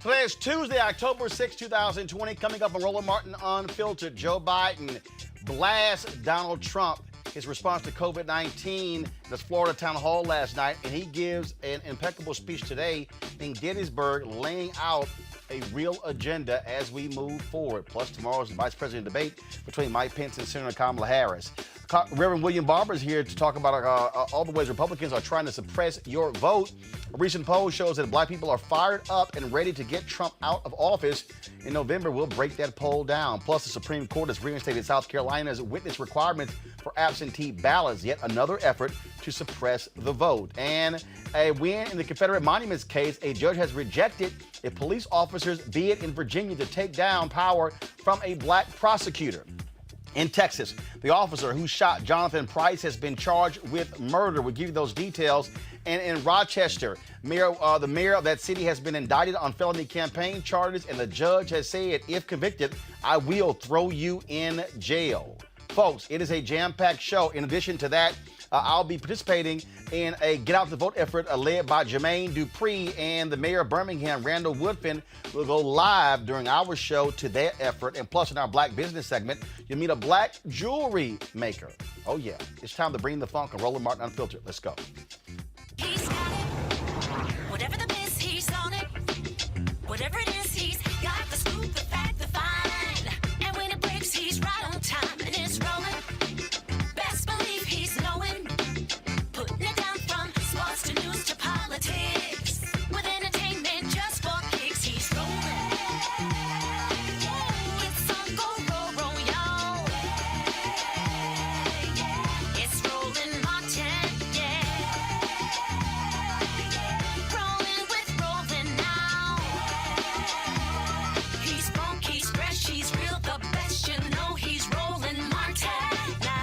Today is Tuesday, October 6, 2020. Coming up on Roland Martin Unfiltered, Joe Biden blasts Donald Trump, his response to COVID-19, this Florida town hall last night, and he gives an impeccable speech today in Gettysburg laying out a real agenda as we move forward. Plus, tomorrow's the vice president debate between Mike Pence and Senator Kamala Harris. Reverend William Barber is here to talk about all the ways Republicans are trying to suppress your vote. A recent poll shows that black people are fired up and ready to get Trump out of office. In November, we'll break that poll down. Plus, the Supreme Court has reinstated South Carolina's witness requirements for absentee ballots, yet another effort to suppress the vote. And a win in the Confederate Monuments case, a judge has rejected a police officer's bid in Virginia to take down power from a black prosecutor. In Texas, the officer who shot Jonathan Price has been charged with murder. We'll give you those details. And in Rochester, the mayor of that city has been indicted on felony campaign charges, and the judge has said, if convicted, I will throw you in jail. Folks, it is a jam-packed show. In addition to that, I'll be participating in a Get Out the Vote effort led by Jermaine Dupree, and the mayor of Birmingham, Randall Woodfin, will go live during our show to that effort. And plus, in our Black Business segment, you'll meet a black jewelry maker. Oh, yeah. It's time to bring the funk on Roland Martin Unfiltered. Let's go. He's got it. Whatever the miss, he's on it. Whatever it is, he's got the scoop, the fact, the find. And when it breaks, he's right on time, and it's rolling. Best believe he's knowing. Putting it down from sports to news to politics. With entertainment just for kicks, he's rolling. It's on go, y'all. It's Roland Martin, yeah. Rolling with Roland now. He's funk, he's fresh, he's real, the best, you know he's Roland Martin now.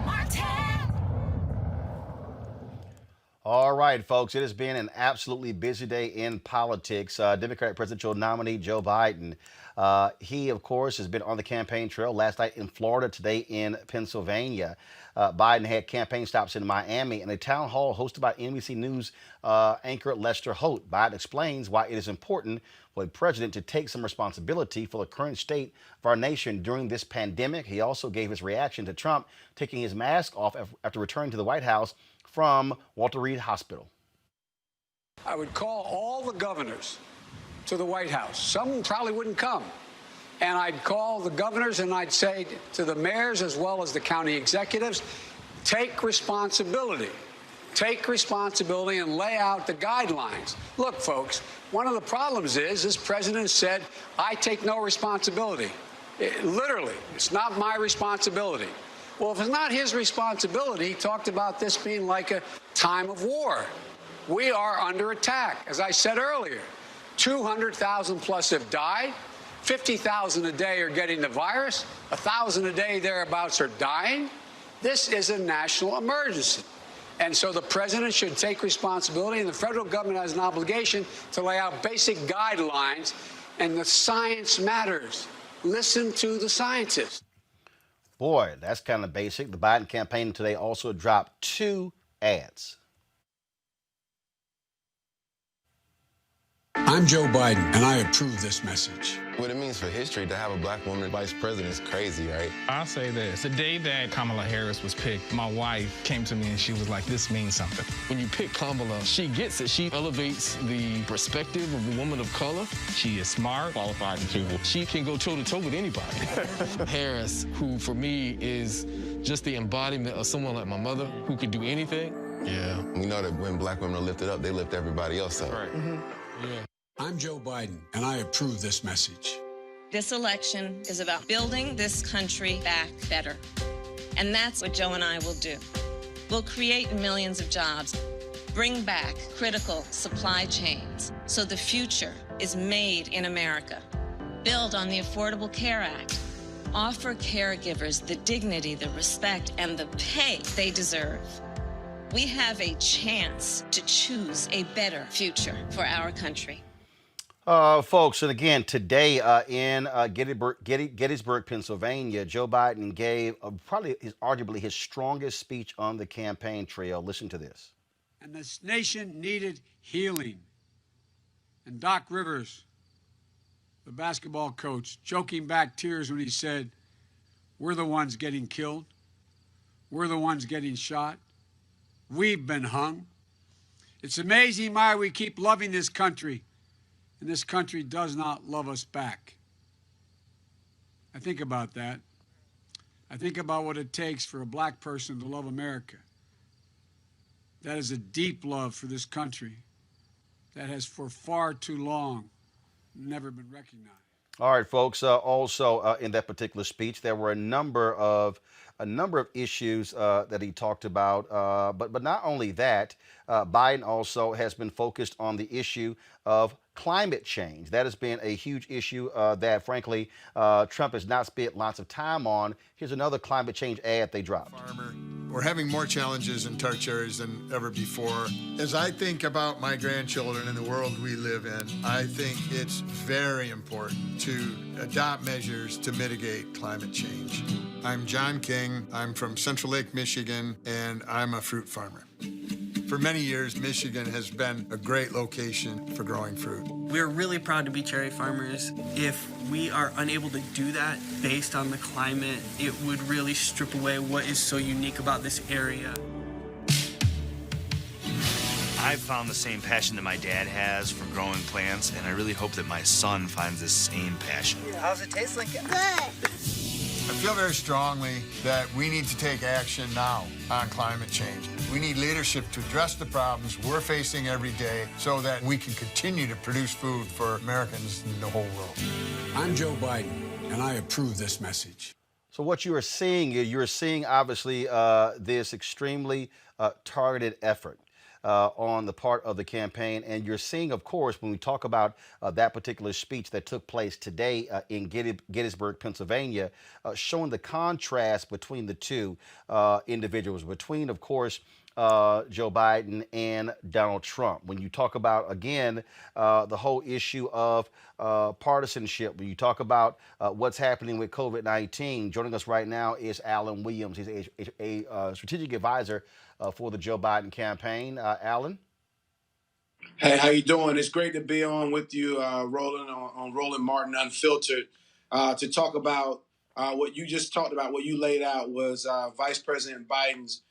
Martin. All right, folks, it has been an absolutely busy day in politics. Democratic presidential nominee Joe Biden, he, of course, has been on the campaign trail last night in Florida, today in Pennsylvania. Biden had campaign stops in Miami and a town hall hosted by NBC News anchor Lester Holt. Biden explains why it is important for the president to take some responsibility for the current state of our nation during this pandemic. He also gave his reaction to Trump taking his mask off after returning to the White House from Walter Reed Hospital. I would call all the governors to the White House. Some probably wouldn't come. And I'd call the governors and I'd say to the mayors as well as the county executives, take responsibility. Take responsibility and lay out the guidelines. Look, folks, one of the problems is this president said, I take no responsibility. Literally, it's not my responsibility. Well, if it's not his responsibility, he talked about this being like a time of war. We are under attack. As I said earlier, 200,000 plus have died. 50,000 a day are getting the virus. 1,000 a day thereabouts are dying. This is a national emergency. And so the president should take responsibility, and the federal government has an obligation to lay out basic guidelines, and the science matters. Listen to the scientists. Boy, that's kind of basic. The Biden campaign today also dropped 2 ads. I'm Joe Biden, and I approve this message. What it means for history to have a black woman vice president is crazy, right? I'll say this. The day that Kamala Harris was picked, my wife came to me and she was like, this means something. When you pick Kamala, she gets it. She elevates the perspective of a woman of color. She is smart, qualified, and capable. She can go toe-to-toe with anybody. Harris, who for me is just the embodiment of someone like my mother who could do anything. Yeah. We know that when black women are lifted up, they lift everybody else up. Right. Yeah. I'm Joe Biden, and I approve this message. This election is about building this country back better. And that's what Joe and I will do. We'll create millions of jobs, bring back critical supply chains so the future is made in America. Build on the Affordable Care Act. Offer caregivers the dignity, the respect, and the pay they deserve. We have a chance to choose a better future for our country. Folks, and again, today in Gettysburg, Pennsylvania, Joe Biden gave arguably his strongest speech on the campaign trail. Listen to this. And this nation needed healing. And Doc Rivers, the basketball coach, choking back tears when he said, "We're the ones getting killed. We're the ones getting shot. We've been hung. It's amazing why we keep loving this country, and this country does not love us back." I think about that. I think about what it takes for a black person to love America. That is a deep love for this country that has for far too long never been recognized. All right, folks. Also, in that particular speech, there were a number of issues that he talked about. But not only that, Biden also has been focused on the issue of climate change. That has been a huge issue that, frankly, Trump has not spent lots of time on. Here's another climate change ad they dropped. Farmer. We're having more challenges in touch areas than ever before. As I think about my grandchildren and the world we live in, I think it's very important to adopt measures to mitigate climate change. I'm John King. I'm from Central Lake, Michigan, and I'm a fruit farmer. For many years, Michigan has been a great location for growing fruit. We're really proud to be cherry farmers. If we are unable to do that based on the climate, it would really strip away what is so unique about this area. I've found the same passion that my dad has for growing plants, and I really hope that my son finds this same passion. How's it taste, Lincoln? Good. I feel very strongly that we need to take action now on climate change. We need leadership to address the problems we're facing every day so that we can continue to produce food for Americans in the whole world. I'm Joe Biden, and I approve this message. So what you're seeing obviously this extremely targeted effort on the part of the campaign. And you're seeing, of course, when we talk about that particular speech that took place today in Gettysburg, Pennsylvania, showing the contrast between the two individuals, between, of course, Joe Biden and Donald Trump. When you talk about, again, the whole issue of partisanship, when you talk about what's happening with COVID-19, joining us right now is Alan Williams. He's a strategic advisor for the Joe Biden campaign. Alan? Hey, how you doing? It's great to be on with you, Roland, on Roland Martin Unfiltered, to talk about what you just talked about. What you laid out was Vice President Biden's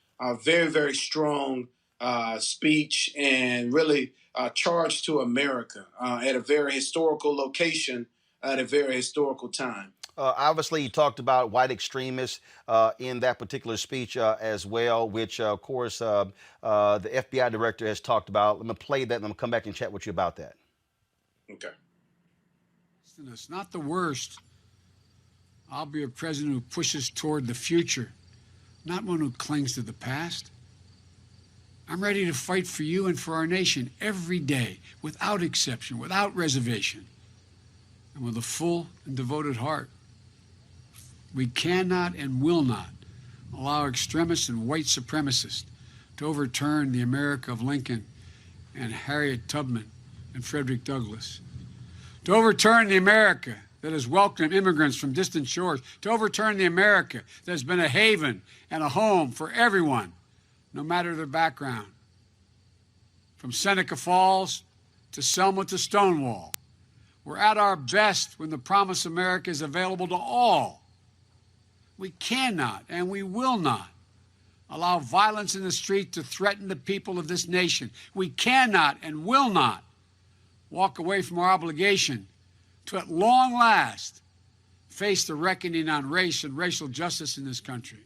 very, very strong speech and really charge to America at a very historical location at a very historical time. Obviously, he talked about white extremists in that particular speech as well, which, of course, the FBI director has talked about. Let me play that, and I'm going to come back and chat with you about that. Okay. It's not the worst. I'll be a president who pushes toward the future, not one who clings to the past. I'm ready to fight for you and for our nation every day, without exception, without reservation, and with a full and devoted heart. We cannot and will not allow extremists and white supremacists to overturn the America of Lincoln and Harriet Tubman and Frederick Douglass, to overturn the America that has welcomed immigrants from distant shores, to overturn the America that has been a haven and a home for everyone, no matter their background. From Seneca Falls to Selma to Stonewall, we're at our best when the promise America is available to all. We cannot and we will not allow violence in the street to threaten the people of this nation. We cannot and will not walk away from our obligation to, at long last, face the reckoning on race and racial justice in this country.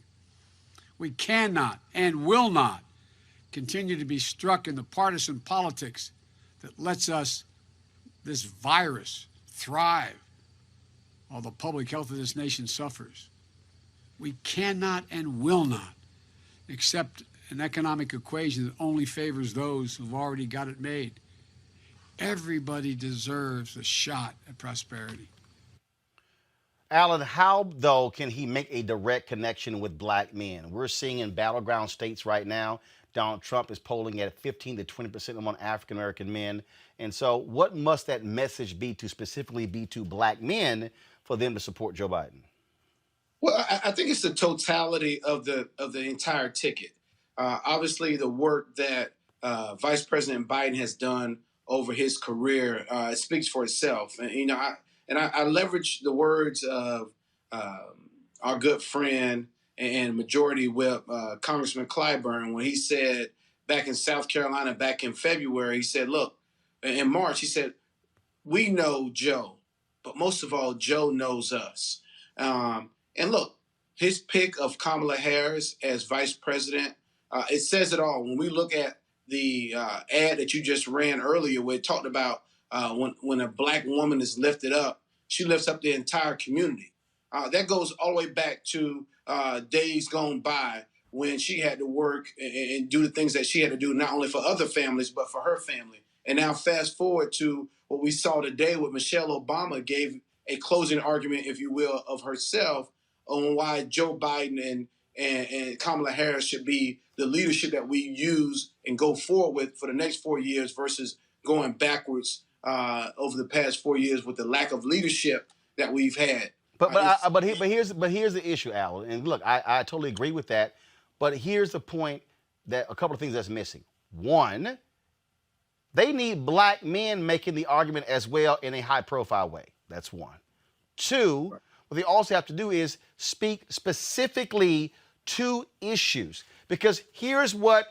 We cannot and will not continue to be struck in the partisan politics that lets us, this virus, thrive while the public health of this nation suffers. We cannot and will not accept an economic equation that only favors those who've already got it made. Everybody deserves a shot at prosperity. Alan, how, though, can he make a direct connection with black men? We're seeing in battleground states right now, Donald Trump is polling at 15 to 20% among African American men. And so, what must that message be to specifically be to black men for them to support Joe Biden? Well, I think it's the totality of the entire ticket. Obviously, the work that Vice President Biden has done over his career it speaks for itself. And I leverage the words of our good friend and Majority Whip Congressman Clyburn when he said back in South Carolina back in February. He said, "Look, in March, he said we know Joe, but most of all, Joe knows us." And look, his pick of Kamala Harris as vice president, it says it all. When we look at the ad that you just ran earlier, where it talked about when a black woman is lifted up, she lifts up the entire community. That goes all the way back to days gone by when she had to work and do the things that she had to do, not only for other families, but for her family. And now fast forward to what we saw today with Michelle Obama gave a closing argument, if you will, of herself on why Joe Biden and Kamala Harris should be the leadership that we use and go forward with for the next 4 years versus going backwards over the past 4 years with the lack of leadership that we've had. But here's the issue, Alan. And look, I totally agree with that. But here's the point that a couple of things that's missing. One, they need black men making the argument as well in a high-profile way. That's one. Two, what they also have to do is speak specifically to issues. Because here's what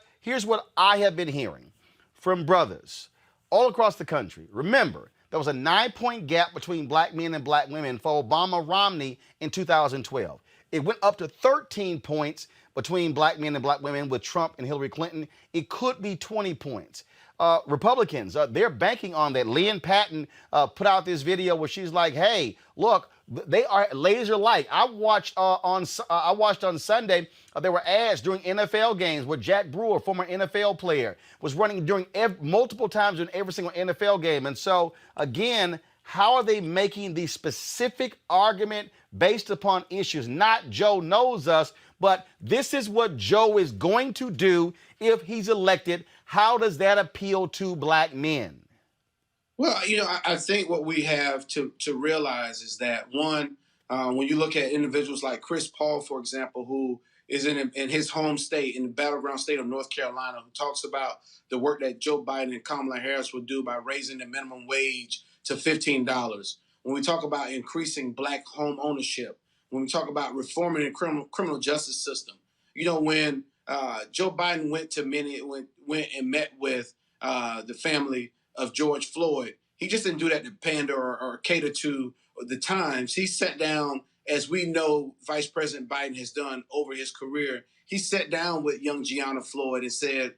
I have been hearing from brothers all across the country. Remember, there was a 9-point gap between black men and black women for Obama-Romney in 2012. It went up to 13 points between black men and black women with Trump and Hillary Clinton. It could be 20 points. Republicans, they're banking on that. Lynn Patton put out this video where she's like, "Hey, look, they are laser-like." I watched on Sunday. There were ads during NFL games where Jack Brewer, former NFL player, was running during multiple times during every single NFL game. And so, again, how are they making the specific argument based upon issues? Not Joe knows us, but this is what Joe is going to do if he's elected. How does that appeal to black men? Well, I think what we have to realize is that, one, when you look at individuals like Chris Paul, for example, who is in his home state, in the battleground state of North Carolina, who talks about the work that Joe Biden and Kamala Harris will do by raising the minimum wage to $15. When we talk about increasing black home ownership, when we talk about reforming the criminal justice system, when Joe Biden went and met with the family of George Floyd, he just didn't do that to pander or cater to the times. He sat down, as we know Vice President Biden has done over his career. He sat down with young Gianna Floyd and said,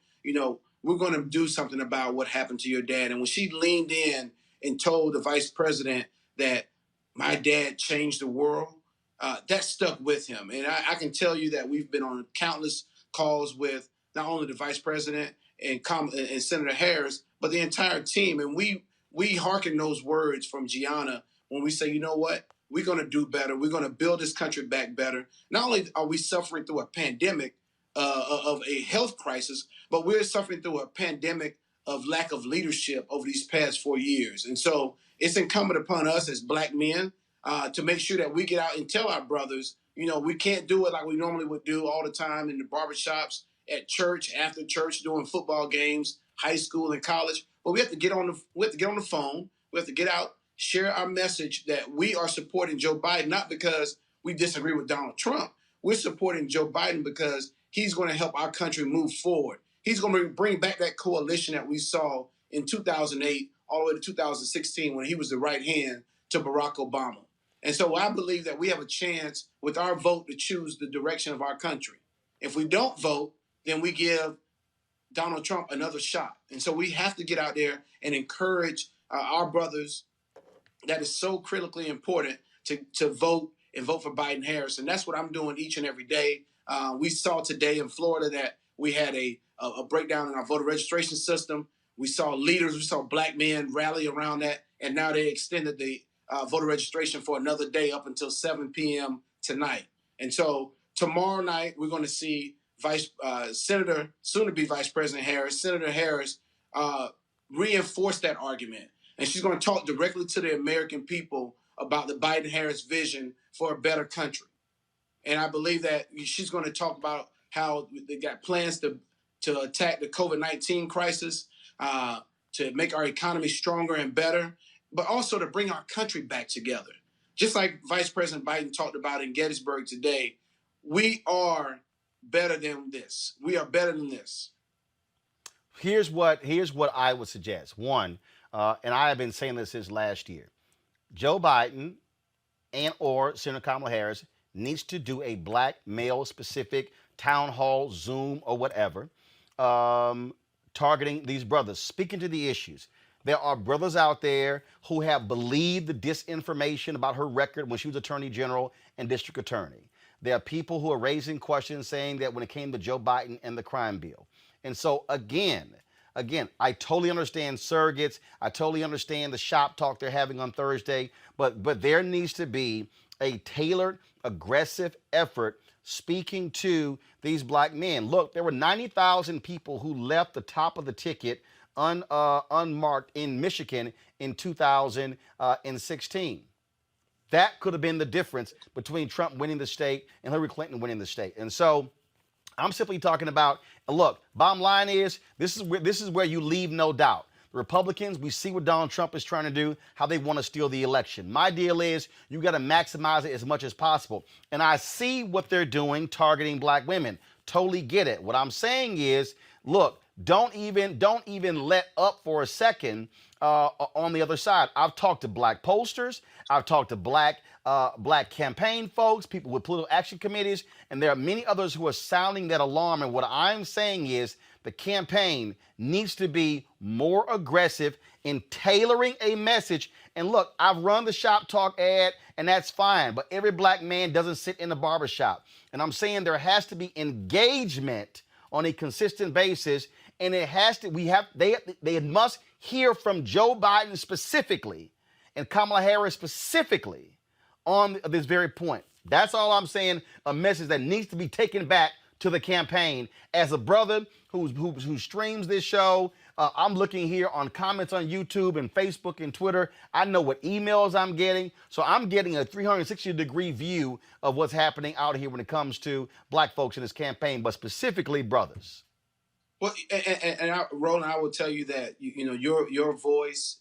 we're going to do something about what happened to your dad. And when she leaned in and told the vice president that my dad changed the world, that stuck with him. And I can tell you that we've been on countless calls with not only the vice president and Senator Harris, but the entire team. And we hearken those words from Gianna when we say, you know what, we're going to do better. We're going to build this country back better. Not only are we suffering through a pandemic of a health crisis, but we're suffering through a pandemic of lack of leadership over these past 4 years. And so it's incumbent upon us as black men to make sure that we get out and tell our brothers, we can't do it like we normally would do all the time in the barbershops, at church, after church, during football games, high school and college. But we have to get on the phone. We have to get out, share our message that we are supporting Joe Biden, not because we disagree with Donald Trump. We're supporting Joe Biden because he's going to help our country move forward. He's going to bring back that coalition that we saw in 2008 all the way to 2016 when he was the right hand to Barack Obama. And so I believe that we have a chance with our vote to choose the direction of our country. If we don't vote, then we give Donald Trump another shot. And so we have to get out there and encourage our brothers. That is so critically important to vote and vote for Biden Harris. And that's what I'm doing each and every day. We saw today in Florida that we had a breakdown in our voter registration system. We saw leaders, we saw black men rally around that. And now they extended the voter registration for another day up until 7 p.m. tonight. And so tomorrow night, we're going to see Senator, soon-to-be Vice President Harris, Senator Harris, reinforce that argument. And she's going to talk directly to the American people about the Biden-Harris vision for a better country. And I believe that she's going to talk about how they got plans to attack the COVID-19 crisis, to make our economy stronger and better, but also to bring our country back together. Just like Vice President Biden talked about in Gettysburg today, we are better than this. We are better than this. Here's what I would suggest. One, and I have been saying this since last year, Joe Biden and or Senator Kamala Harris needs to do a black male specific town hall, Zoom, or whatever, targeting these brothers, speaking to the issues. There are brothers out there who have believed the disinformation about her record when she was Attorney General and District Attorney. There are people who are raising questions saying that when it came to Joe Biden and the crime bill. And so again, I totally understand surrogates. I totally understand the shop talk they're having on Thursday, but there needs to be a tailored, aggressive effort speaking to these black men. Look, there were 90,000 people who left the top of the ticket unmarked in Michigan in 2016. That could have been the difference between Trump winning the state and Hillary Clinton winning the state. And so I'm simply talking about, look, bottom line is, this is where you leave no doubt. The Republicans, we see what Donald Trump is trying to do, how they want to steal the election. My deal is you got to maximize it as much as possible. And I see what they're doing, targeting black women. Totally get it. What I'm saying is, look, don't even let up for a second on the other side. I've talked to black pollsters. I've talked to black campaign folks, people with political action committees, and there are many others who are sounding that alarm. And what I'm saying is the campaign needs to be more aggressive in tailoring a message. And look, I've run the shop talk ad, and that's fine, but every black man doesn't sit in the barbershop. And I'm saying there has to be engagement on a consistent basis, and it has to, they must hear from Joe Biden specifically and Kamala Harris specifically on this very point. That's all I'm saying, a message that needs to be taken back to the campaign. As a brother who streams this show, I'm looking here on comments on YouTube and Facebook and Twitter. I know what emails I'm getting. So I'm getting a 360-degree view of what's happening out here when it comes to black folks in this campaign, but specifically brothers. Well, Roland, I will tell you that your voice,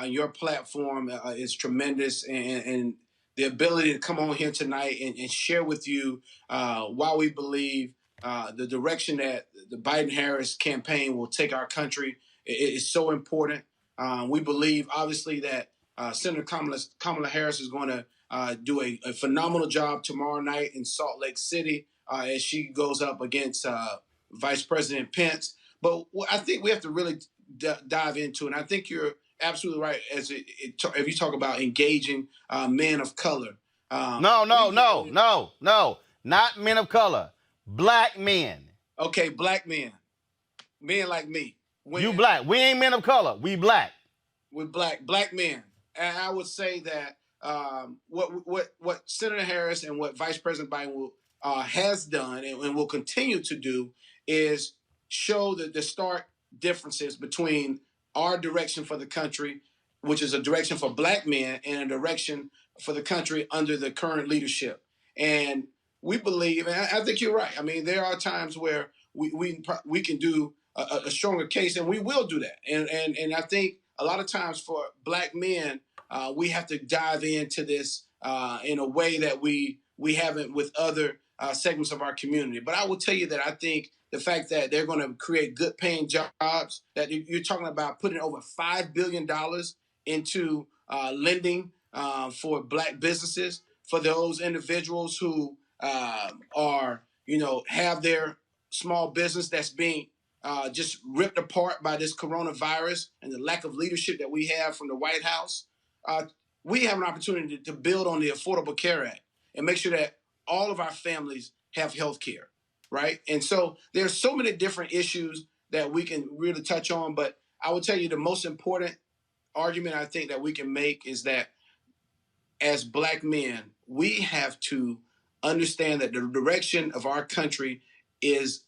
your platform is tremendous, and the ability to come on here tonight and share with you why we believe the direction that the Biden-Harris campaign will take our country is so important. We believe, obviously, that Senator Kamala Harris is going to do a phenomenal job tomorrow night in Salt Lake City as she goes up against Vice President Pence. But I think we have to really dive into it. And I think you're absolutely right if you talk about engaging men of color. No, not men of color. Black men. Okay, black men. Men like me. You black. We ain't men of color. We black. We're black men. And I would say that what Senator Harris and what Vice President Biden has done and will continue to do is show the stark differences between our direction for the country, which is a direction for black men, and a direction for the country under the current leadership. And we believe, and I think you're right. I mean, there are times where we can do a stronger case, and we will do that. And I think a lot of times for black men, we have to dive into this in a way that we haven't with other segments of our community. But I will tell you that I think the fact that they're going to create good paying jobs, that you're talking about putting over $5 billion into lending for black businesses, for those individuals who have their small business that's being just ripped apart by this coronavirus and the lack of leadership that we have from the White House. We have an opportunity to build on the Affordable Care Act and make sure that all of our families have health care, right? And so there's so many different issues that we can really touch on, but I will tell you the most important argument I think that we can make is that as black men, we have to understand that the direction of our country is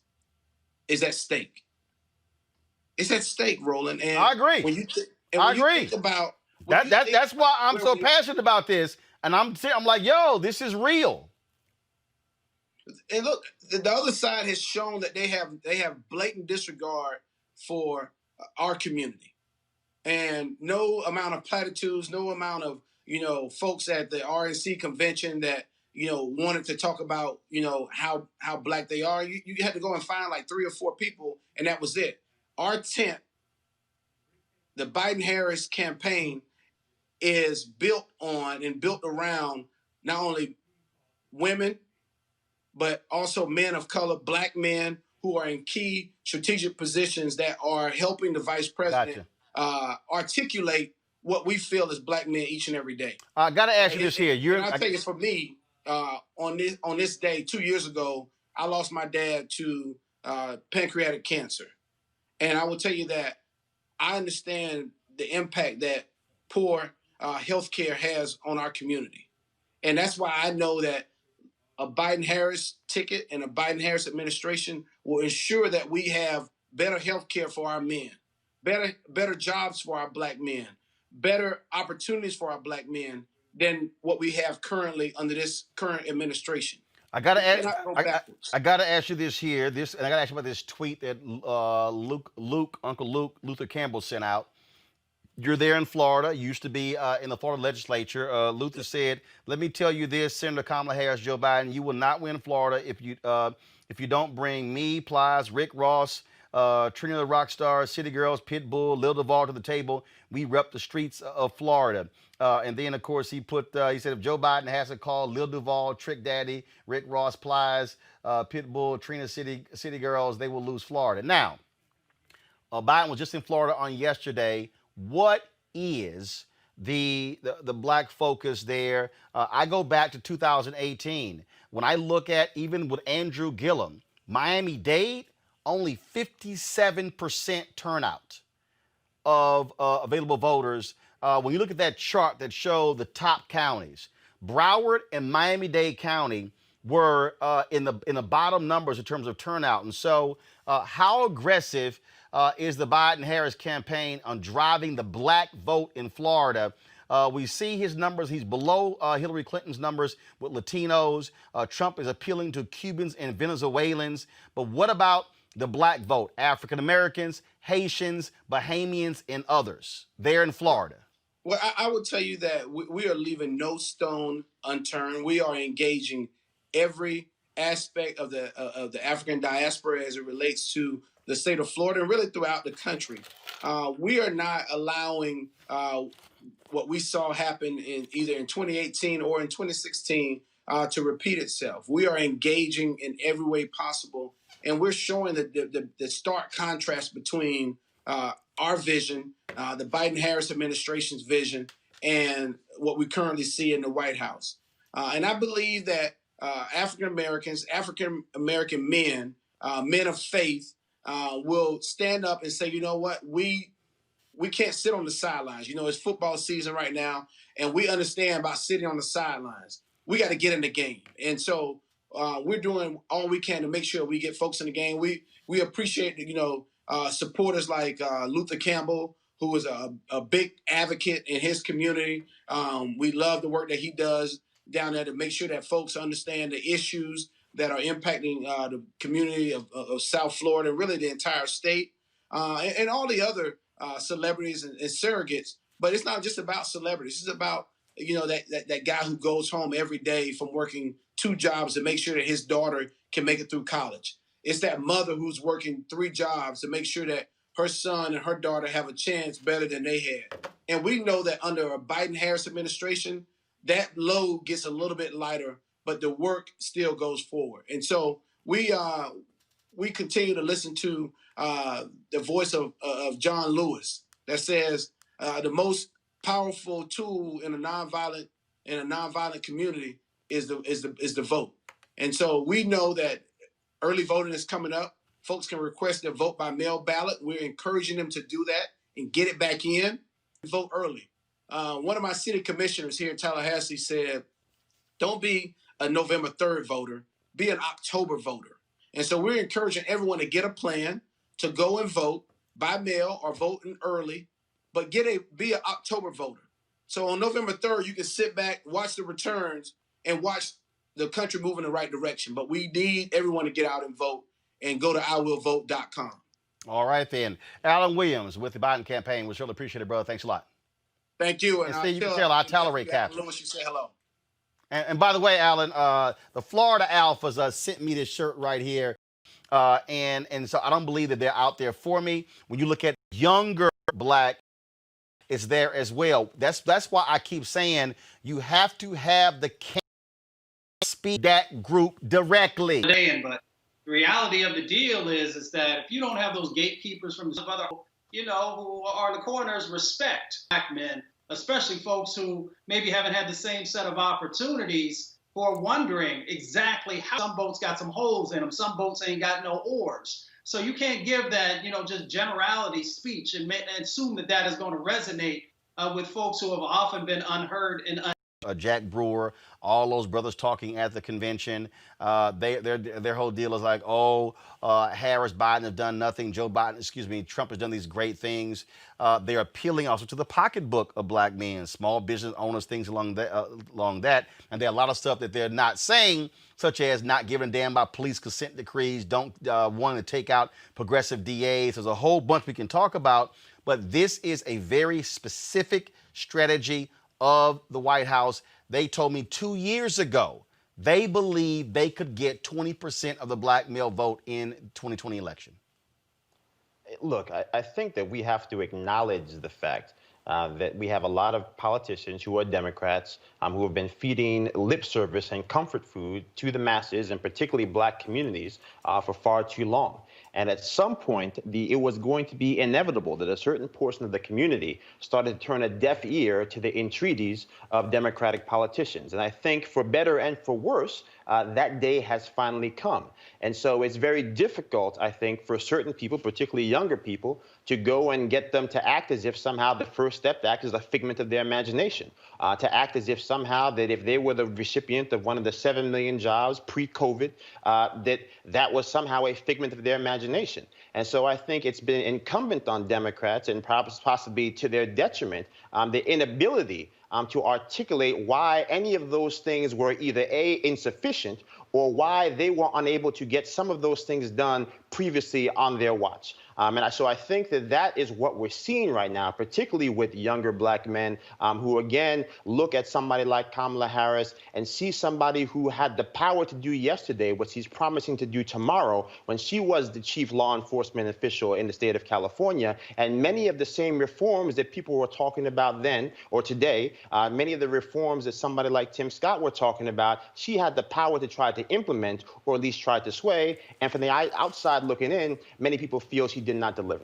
at stake. It's at stake, Roland. And I agree. when you think about That's why I'm where so passionate about this. And I'm like, yo, this is real. and look, the other side has shown that they have blatant disregard for our community, and no amount of platitudes, no amount of folks at the RNC convention that wanted to talk about how black they are. You had to go and find like 3 or 4 people, and that was it. Our tent, the Biden-Harris campaign, is built on and built around not only women, but also men of color, black men who are in key strategic positions that are helping the vice president articulate what we feel as black men each and every day. I got to ask you this here. I'll tell you, for me, on this day 2 years ago, I lost my dad to pancreatic cancer. And I will tell you that I understand the impact that poor health care has on our community. And that's why I know that a Biden-Harris ticket and a Biden-Harris administration will ensure that we have better health care for our men, better jobs for our black men, better opportunities for our black men than what we have currently under this current administration. I gotta ask you this here. And I gotta ask you about this tweet that Uncle Luke Luther Campbell sent out. You're there in Florida. You used to be in the Florida legislature. Luther said, "Let me tell you this, Senator Kamala Harris, Joe Biden, you will not win Florida if you don't bring me, Plies, Rick Ross, Trina the Rockstar, City Girls, Pitbull, Lil Duval to the table. We rep the streets of Florida." And then, of course, he said, if Joe Biden has to call Lil Duval, Trick Daddy, Rick Ross, Plies, Pitbull, Trina, City Girls, they will lose Florida. Now, Biden was just in Florida on yesterday. What is the black focus there? I go back to 2018. When I look at, even with Andrew Gillum, Miami-Dade, only 57% turnout of available voters. When you look at that chart that showed the top counties, Broward and Miami-Dade County were in the bottom numbers in terms of turnout. And so how aggressive is the Biden-Harris campaign on driving the black vote in Florida? We see his numbers. He's below Hillary Clinton's numbers with Latinos. Trump is appealing to Cubans and Venezuelans. But what about the black vote? African Americans, Haitians, Bahamians, and others there in Florida. Well, I would tell you that we are leaving no stone unturned. We are engaging every aspect of the African diaspora as it relates to the state of Florida and really throughout the country. We are not allowing what we saw happen either in 2018 or in 2016 to repeat itself. We are engaging in every way possible, and we're showing the stark contrast between our vision, the Biden-Harris administration's vision, and what we currently see in the White House. And I believe that African American men, men of faith, will stand up and say, you know what, we can't sit on the sidelines. You know, it's football season right now, and we understand about sitting on the sidelines. We got to get in the game. And so we're doing all we can to make sure we get folks in the game. We appreciate, supporters like Luther Campbell, who is a big advocate in his community. We love the work that he does down there to make sure that folks understand the issues that are impacting the community of South Florida and really the entire state, and all the other celebrities and surrogates. But it's not just about celebrities. It's about, that guy who goes home every day from working 2 jobs to make sure that his daughter can make it through college. It's that mother who's working 3 jobs to make sure that her son and her daughter have a chance better than they had. And we know that under a Biden-Harris administration, that load gets a little bit lighter, but the work still goes forward. And so we continue to listen to the voice of John Lewis that says the most powerful tool in a nonviolent community is the vote. And so we know that early voting is coming up. Folks can request their vote by mail ballot. We're encouraging them to do that and get it back in. Vote early. one of my city commissioners here in Tallahassee said, don't be a November 3rd voter, be an October voter. And so we're encouraging everyone to get a plan to go and vote by mail or voting early, but be an October voter. So on November 3rd, you can sit back, watch the returns, and watch the country move in the right direction. But we need everyone to get out and vote and go to iwillvote.com. All right, then. Alan Williams with the Biden campaign. We surely appreciate it, brother. Thanks a lot. Thank you. And Steve, you can tell I tolerate captions. Lewis, you say hello. And by the way, Alan, the Florida Alphas sent me this shirt right here. And so I don't believe that they're out there for me. When you look at younger black, it's there as well. That's why I keep saying you have to have the speak that group directly. But the reality of the deal is that if you don't have those gatekeepers from some other, who are the corners, respect black men, especially folks who maybe haven't had the same set of opportunities, who are wondering exactly how some boats got some holes in them, some boats ain't got no oars. So you can't give that, just generality speech and assume that is going to resonate with folks who have often been unheard and Jack Brewer, all those brothers talking at the convention. Their whole deal is like, Harris, Biden have done nothing. Trump has done these great things. They're appealing also to the pocketbook of black men, small business owners, things along that. And there are a lot of stuff that they're not saying, such as not giving a damn about police consent decrees, don't wanting to take out progressive DAs. There's a whole bunch we can talk about, but this is a very specific strategy of the White House. They told me 2 years ago they believe they could get 20% of the black male vote in 2020 election. Look, I think that we have to acknowledge the fact that we have a lot of politicians who are Democrats who have been feeding lip service and comfort food to the masses, and particularly black communities, for far too long. And at some point, it was going to be inevitable that a certain portion of the community started to turn a deaf ear to the entreaties of Democratic politicians. And I think for better and for worse, that day has finally come. And so it's very difficult, I think, for certain people, particularly younger people, to go and get them to act as if somehow the first step to act is a figment of their imagination, to act as if somehow that if they were the recipient of one of the 7 million jobs pre-COVID, that was somehow a figment of their imagination. And so I think it's been incumbent on Democrats, and possibly to their detriment, the inability to articulate why any of those things were either A, insufficient, or why they were unable to get some of those things done previously on their watch. So I think that is what we're seeing right now, particularly with younger black men who, again, look at somebody like Kamala Harris and see somebody who had the power to do yesterday what she's promising to do tomorrow when she was the chief law enforcement official in the state of California. And many of the same reforms that people were talking about then or today, many of the reforms that somebody like Tim Scott were talking about, she had the power to try to implement or at least try to sway. And from the outside looking in, many people feel she did not deliver.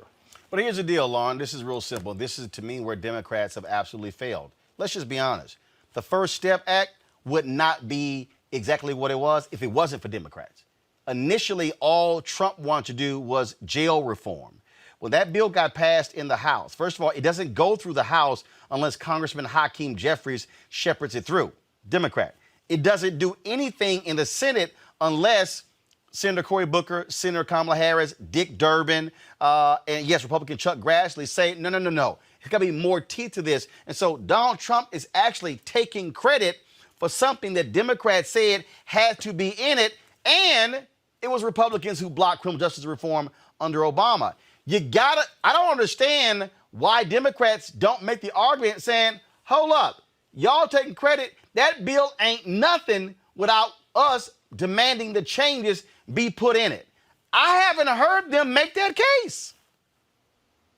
But here's the deal, Lon. This is real simple. This is, to me, where Democrats have absolutely failed. Let's just be honest. The First Step Act would not be exactly what it was if it wasn't for Democrats. Initially, all Trump wanted to do was jail reform. When that bill got passed in the House, first of all, it doesn't go through the House unless Congressman Hakeem Jeffries shepherds it through, Democrat. It doesn't do anything in the Senate unless Senator Cory Booker, Senator Kamala Harris, Dick Durbin, and yes, Republican Chuck Grassley say, no. There's got to be more teeth to this. And so Donald Trump is actually taking credit for something that Democrats said had to be in it, and it was Republicans who blocked criminal justice reform under Obama. I don't understand why Democrats don't make the argument saying, hold up, y'all taking credit, that bill ain't nothing without us demanding the changes be put in it. I haven't heard them make that case.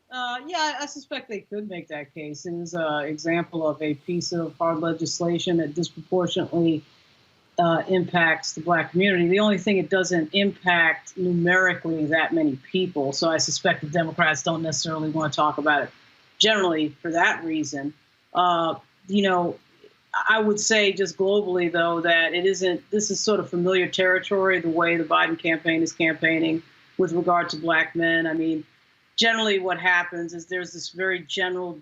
Yeah, I suspect they could make that case. It is an example of a piece of hard legislation that disproportionately impacts the black community. The only thing it doesn't impact numerically that many people. So I suspect the Democrats don't necessarily want to talk about it generally for that reason. I would say just globally, though, that this is sort of familiar territory, the way the Biden campaign is campaigning with regard to black men. I mean, generally what happens is there's this very general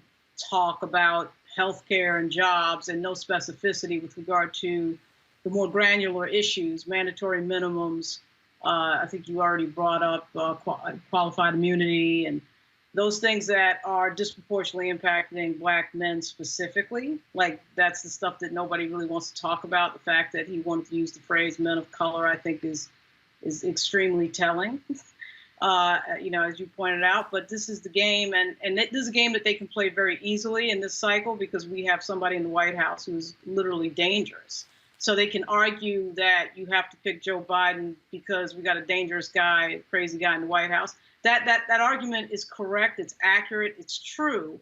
talk about healthcare and jobs, and no specificity with regard to the more granular issues, mandatory minimums. I think you already brought up qualified immunity and those things that are disproportionately impacting Black men specifically. Like, that's the stuff that nobody really wants to talk about. The fact that he wanted to use the phrase men of color, I think, is extremely telling, as you pointed out. But this is the game, and this is a game that they can play very easily in this cycle because we have somebody in the White House who's literally dangerous. So they can argue that you have to pick Joe Biden because we got a dangerous guy, a crazy guy in the White House. That argument is correct. It's accurate. It's true.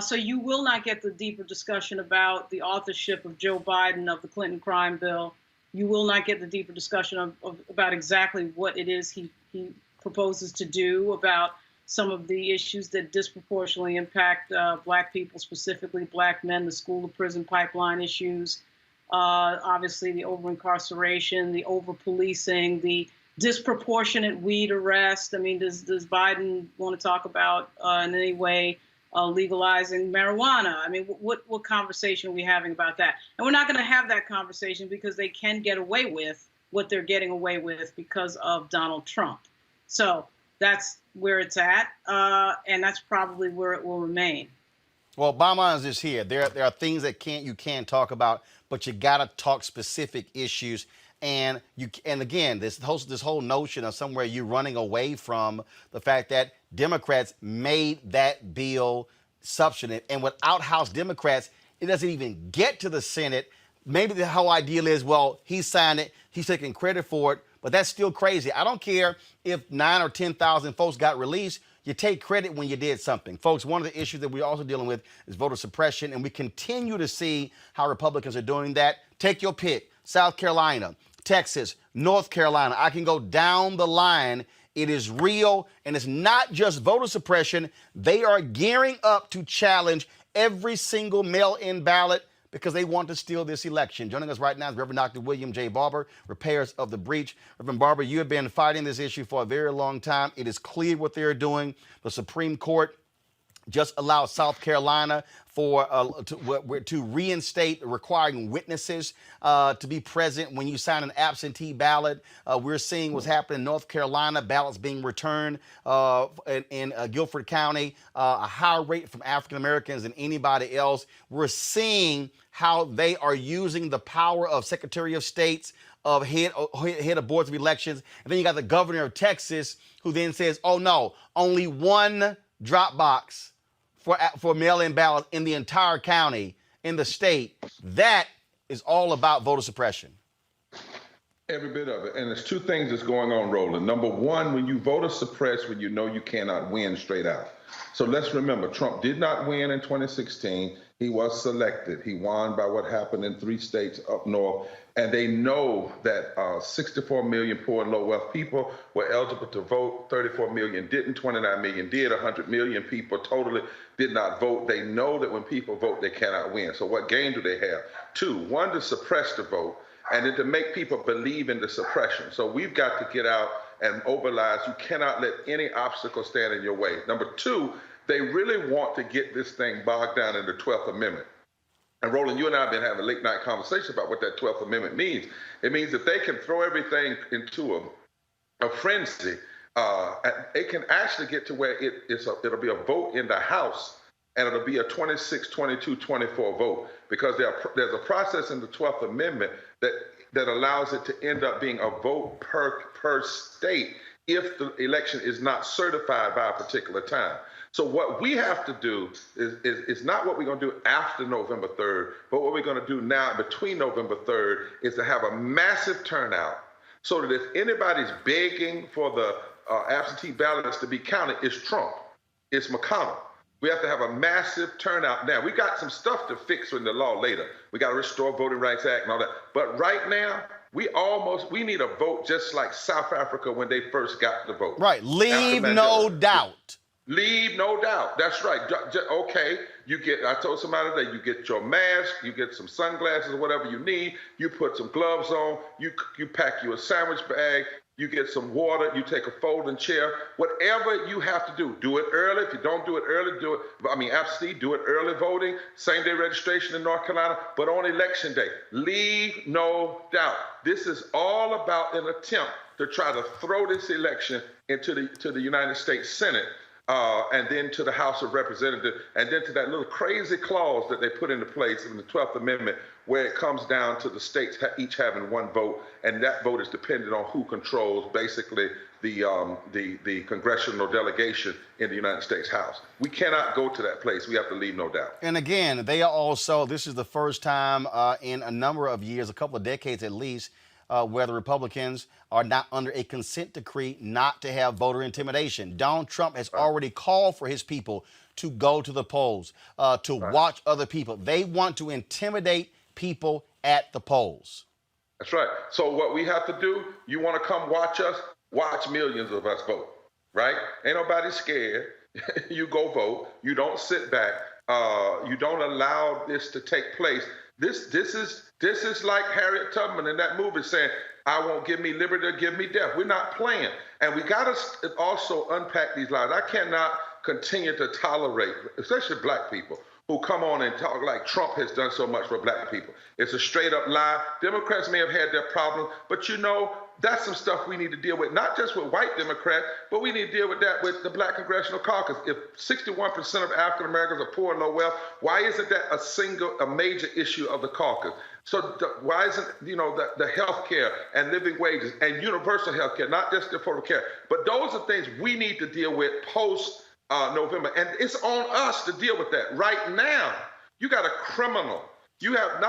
So you will not get the deeper discussion about the authorship of Joe Biden of the Clinton crime bill. You will not get the deeper discussion about exactly what it is he proposes to do about some of the issues that disproportionately impact Black people, specifically Black men, the school to prison pipeline issues. Obviously, the over-incarceration, the over-policing, the disproportionate weed arrest. I mean, does Biden want to talk about in any way legalizing marijuana? I mean, what conversation are we having about that? And we're not going to have that conversation because they can get away with what they're getting away with because of Donald Trump. So that's where it's at, and that's probably where it will remain. Well, bottom line is this here. There are things that you can talk about, but you got to talk specific issues. And again, this whole notion of somewhere you running away from the fact that Democrats made that bill substantive, and without House Democrats, it doesn't even get to the Senate. Maybe the whole ideal is, well, he signed it, he's taking credit for it, but that's still crazy. I don't care if 9,000 or 10,000 folks got released. You take credit when you did something. Folks, one of the issues that we're also dealing with is voter suppression, and we continue to see how Republicans are doing that. Take your pick. South Carolina, Texas, North Carolina. I can go down the line. It is real, and it's not just voter suppression. They are gearing up to challenge every single mail-in ballot because they want to steal this election. Joining us right now is Reverend Dr. William J. Barber, Repairs of the Breach. Reverend Barber, you have been fighting this issue for a very long time. It is clear what they're doing. The Supreme Court just allowed South Carolina to reinstate requiring witnesses to be present when you sign an absentee ballot. We're seeing what's happening in North Carolina, ballots being returned in Guilford County, a higher rate from African Americans than anybody else. We're seeing how they are using the power of Secretary of States, of head of boards of elections. And then you got the governor of Texas who then says, oh no, only one drop box for mail-in ballots in the entire county, in the state. That is all about voter suppression. Every bit of it. And there's two things that's going on, Roland. Number one, when you voter suppress, when you know you cannot win straight out. So let's remember, Trump did not win in 2016. He was selected. He won by what happened in 3 states up north. And they know that 64 million poor and low wealth people were eligible to vote. 34 million didn't, 29 million did, 100 million people totally did not vote. They know that when people vote, they cannot win. So what game do they have? 2, 1, to suppress the vote, and then to make people believe in the suppression. So we've got to get out and mobilize. You cannot let any obstacle stand in your way. Number 2, they really want to get this thing bogged down in the 12th Amendment. And Roland, you and I have been having a late night conversation about what that 12th Amendment means. It means that they can throw everything into a frenzy. It can actually get to where it'll be a vote in the House, and it'll be a 26, 22, 24 vote, because there's a process in the 12th Amendment that allows it to end up being a vote per state if the election is not certified by a particular time. So what we have to do is not what we're going to do after November 3rd, but what we're going to do now between November 3rd is to have a massive turnout so that if anybody's begging for the absentee ballots to be counted, it's Trump, it's McConnell. We have to have a massive turnout now. We got some stuff to fix in the law later. We got to restore Voting Rights Act and all that. But right now, we need a vote just like South Africa when they first got the vote. Right. Leave no doubt. Leave no doubt. That's right. Okay, I told somebody today, you get your mask, you get some sunglasses or whatever you need, you put some gloves on, you pack you a sandwich bag, you get some water, you take a folding chair, whatever you have to do it early. If you don't do it early, absentee, do it early voting, same day registration in North Carolina, but on election day, leave no doubt. This is all about an attempt to try to throw this election into the United States Senate, and then to the House of Representatives, and then to that little crazy clause that they put into place in the 12th Amendment, where it comes down to the states each having one vote, and that vote is dependent on who controls basically the congressional delegation in the United States House. We cannot go to that place. We have to leave no doubt. And again, they are also, this is the first time in a number of years, a couple of decades at least, where the Republicans are not under a consent decree not to have voter intimidation. Donald Trump has already called for his people to go to the polls, to watch other people. They want to intimidate people at the polls. That's right. So what we have to do, you want to come watch us, watch millions of us vote, right? Ain't nobody scared. You go vote. You don't sit back. You don't allow this to take place. This is like Harriet Tubman in that movie saying, I won't give me liberty or give me death. We're not playing. And we got to also unpack these lies. I cannot continue to tolerate, especially black people, who come on and talk like Trump has done so much for black people. It's a straight up lie. Democrats may have had their problems, but you know, that's some stuff we need to deal with, not just with white Democrats, but we need to deal with that with the Black Congressional Caucus. If 61% of African Americans are poor and low wealth, why isn't that a major issue of the caucus? So why isn't, the health care and living wages and universal health care, not just the affordable care, but those are things we need to deal with post November. And it's on us to deal with that. Right now, you got a criminal. You have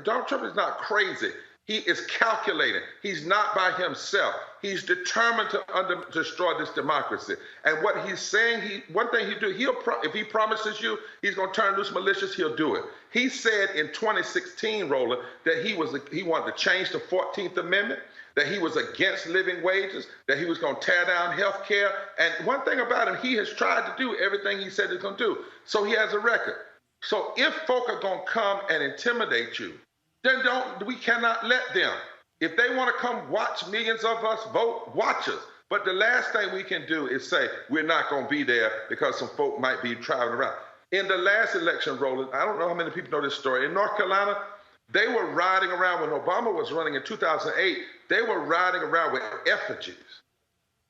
Donald Trump is not crazy. He is calculating. He's not by himself. He's determined to destroy this democracy. And what he's saying, one thing he'll do, if he promises you he's going to turn loose militias, he'll do it. He said in 2016, Roland, that he wanted to change the 14th Amendment, that he was against living wages, that he was going to tear down health care. And one thing about him, he has tried to do everything he said he's going to do. So he has a record. So if folk are going to come and intimidate you, then we cannot let them. If they want to come watch millions of us vote, watch us. But the last thing we can do is say we're not going to be there because some folk might be traveling around. In the last election, Roland, I don't know how many people know this story. In North Carolina, they were riding around when Obama was running in 2008. They were riding around with effigies,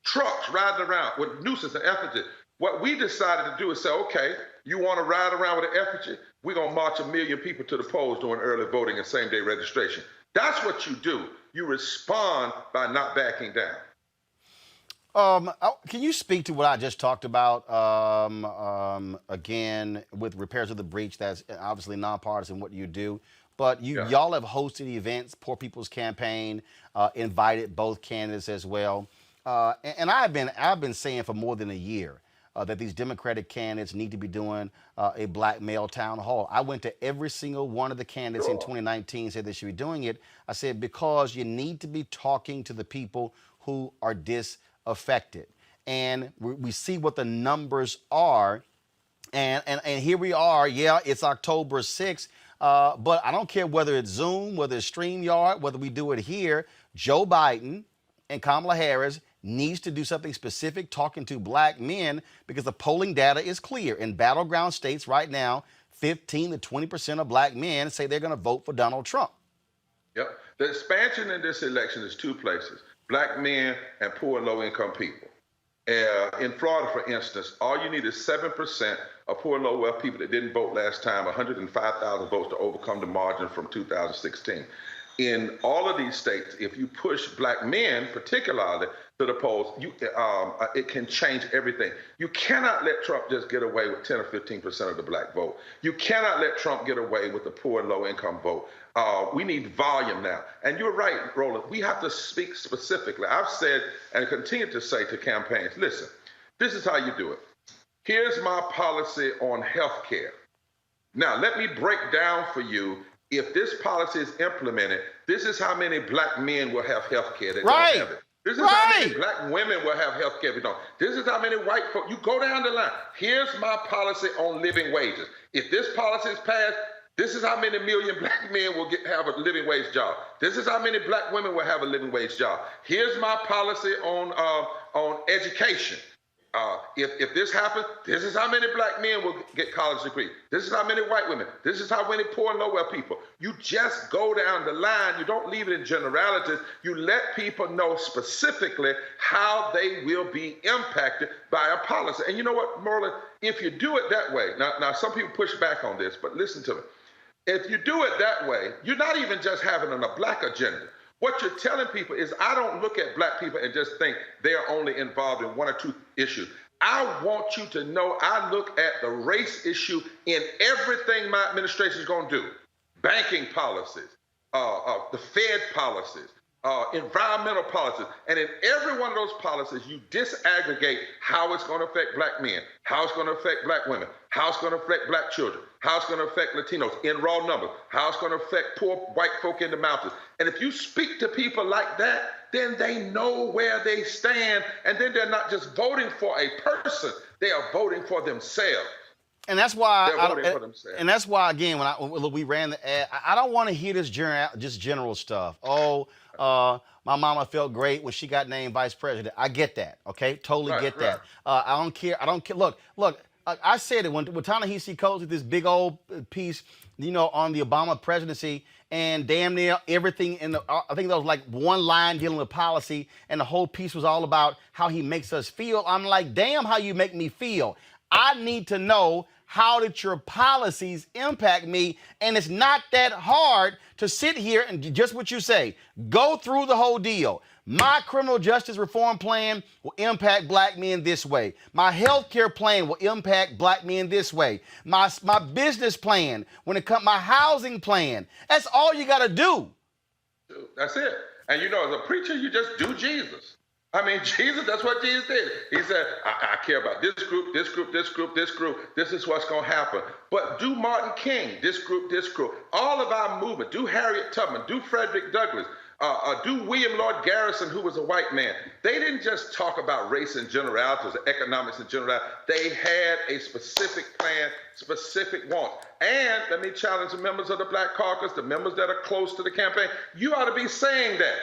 trucks riding around with nooses and effigies. What we decided to do is say, okay, you want to ride around with an effigy? We're going to march 1 million people to the polls doing early voting and same-day registration. That's what you do. You respond by not backing down. Can you speak to what I just talked about, again, with repairs of the breach? That's obviously nonpartisan what you do. But y'all have hosted events, Poor People's Campaign, invited both candidates as well. And I've been saying for more than a year that these Democratic candidates need to be doing a black male town hall. I went to every single one of the candidates in 2019, said they should be doing it. I said, because you need to be talking to the people who are disaffected. And we see what the numbers are. And here we are. Yeah, it's October 6th. But I don't care whether it's Zoom, whether it's StreamYard, whether we do it here. Joe Biden and Kamala Harris needs to do something specific talking to black men, because the polling data is clear. In battleground states right now, 15 to 20% of black men say they're going to vote for Donald Trump. Yep. The expansion in this election is two places: black men and poor and low-income people. In Florida, for instance, all you need is 7% of poor and low-wealth people that didn't vote last time, 105,000 votes to overcome the margin from 2016. In all of these states, if you push black men, particularly, to the polls, it can change everything. You cannot let Trump just get away with 10 or 15% of the black vote. You cannot let Trump get away with the poor and low-income vote. We need volume now. And you're right, Roland. We have to speak specifically. I've said and continue to say to campaigns, listen, this is how you do it. Here's my policy on health care. Now, let me break down for you, if this policy is implemented, this is how many black men will have health care that don't have it. This is how many black women will have health care if we don't. This is how many white folks. You go down the line. Here's my policy on living wages. If this policy is passed, This is how many million black men will have a living wage job. This is how many black women will have a living wage job. Here's my policy on education. If this happens, this is how many black men will get college degrees. This is how many white women. This is how many poor and low-wealth people. You just go down the line. You don't leave it in generalities. You let people know specifically how they will be impacted by a policy. And you know what, Roland? If you do it that way, now some people push back on this, but listen to me. If you do it that way, you're not even just having a black agenda. What you're telling people is, I don't look at black people and just think they're only involved in one or two issues. I want you to know I look at the race issue in everything my administration is going to do. Banking policies, the Fed policies, environmental policies. And in every one of those policies, you disaggregate how it's going to affect black men, how it's going to affect black women, how it's going to affect black children, how it's going to affect Latinos in raw numbers, how it's going to affect poor white folk in the mountains. And if you speak to people like that, then they know where they stand. And then they're not just voting for a person, they are voting for themselves. And that's why, and that's why again, when we ran the ad, I don't want to hear this just general stuff. Oh, my mama felt great when she got named vice president. I get that, okay? Totally get that. I don't care. Look. I said it when Ta-Nehisi Coates did this big old piece, on the Obama presidency, and damn near everything I think there was like one line dealing with policy, and the whole piece was all about how he makes us feel. I'm like, damn, how you make me feel. I need to know, how did your policies impact me? And it's not that hard to sit here and just what you say, go through the whole deal. My criminal justice reform plan will impact black men this way. My health care plan will impact black men this way. My business plan, my housing plan. That's all you got to do. That's it. And as a preacher, you just do Jesus. I mean, Jesus, that's what Jesus did. He said, I care about this group, this group, this group, this group. This is what's going to happen. But do Martin King, this group, this group. All of our movement. Do Harriet Tubman. Do Frederick Douglass. Do William Lloyd Garrison, who was a white man. They didn't just talk about race in generalities or economics in generalities. They had a specific plan, specific wants. And let me challenge the members of the Black Caucus, the members that are close to the campaign. You ought to be saying that.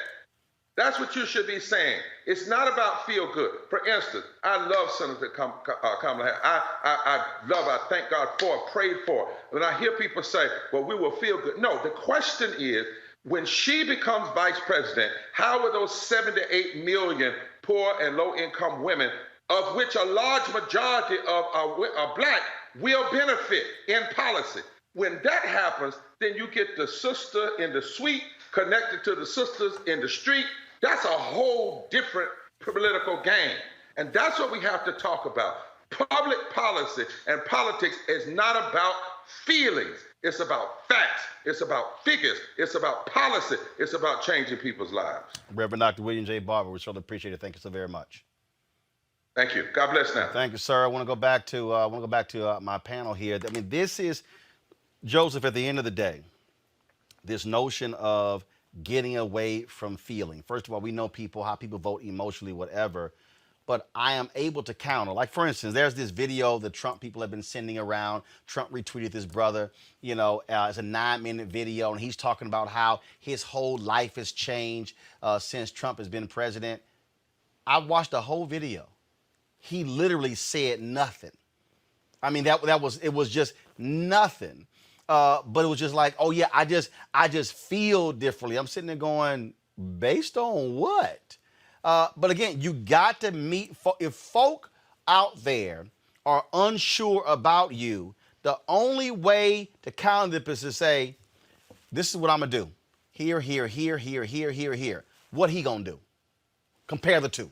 That's what you should be saying. It's not about feel good. For instance, I love Senator Kamala Harris. I thank God for her, prayed for her. When I hear people say, well, we will feel good. No, the question is, when she becomes vice president, how will those 78 million poor and low-income women, of which a large majority of are black, will benefit in policy? When that happens, then you get the sister in the suite connected to the sisters in the street. That's a whole different political game. And that's what we have to talk about. Public policy and politics is not about feelings. It's about facts. It's about figures. It's about policy. It's about changing people's lives. Reverend Dr. William J. Barber, we certainly appreciate it. Thank you so very much. Thank you. God bless now. Thank you, sir. I want to go back to my panel here. I mean, this is, Joseph, at the end of the day, this notion of getting away from feeling. First of all, we know how people vote emotionally, whatever, but I am able to counter. Like, for instance, there's this video that Trump people have been sending around. Trump retweeted this brother, it's a 9-minute video, and he's talking about how his whole life has changed since Trump has been president. I watched the whole video. He literally said nothing. I mean, it was just nothing. But it was just like, oh yeah, I just feel differently. I'm sitting there going, based on what? But again, you got to meet, if folk out there are unsure about you, the only way to counter this is to say, this is what I'm gonna do. Here. What he gonna do? Compare the two.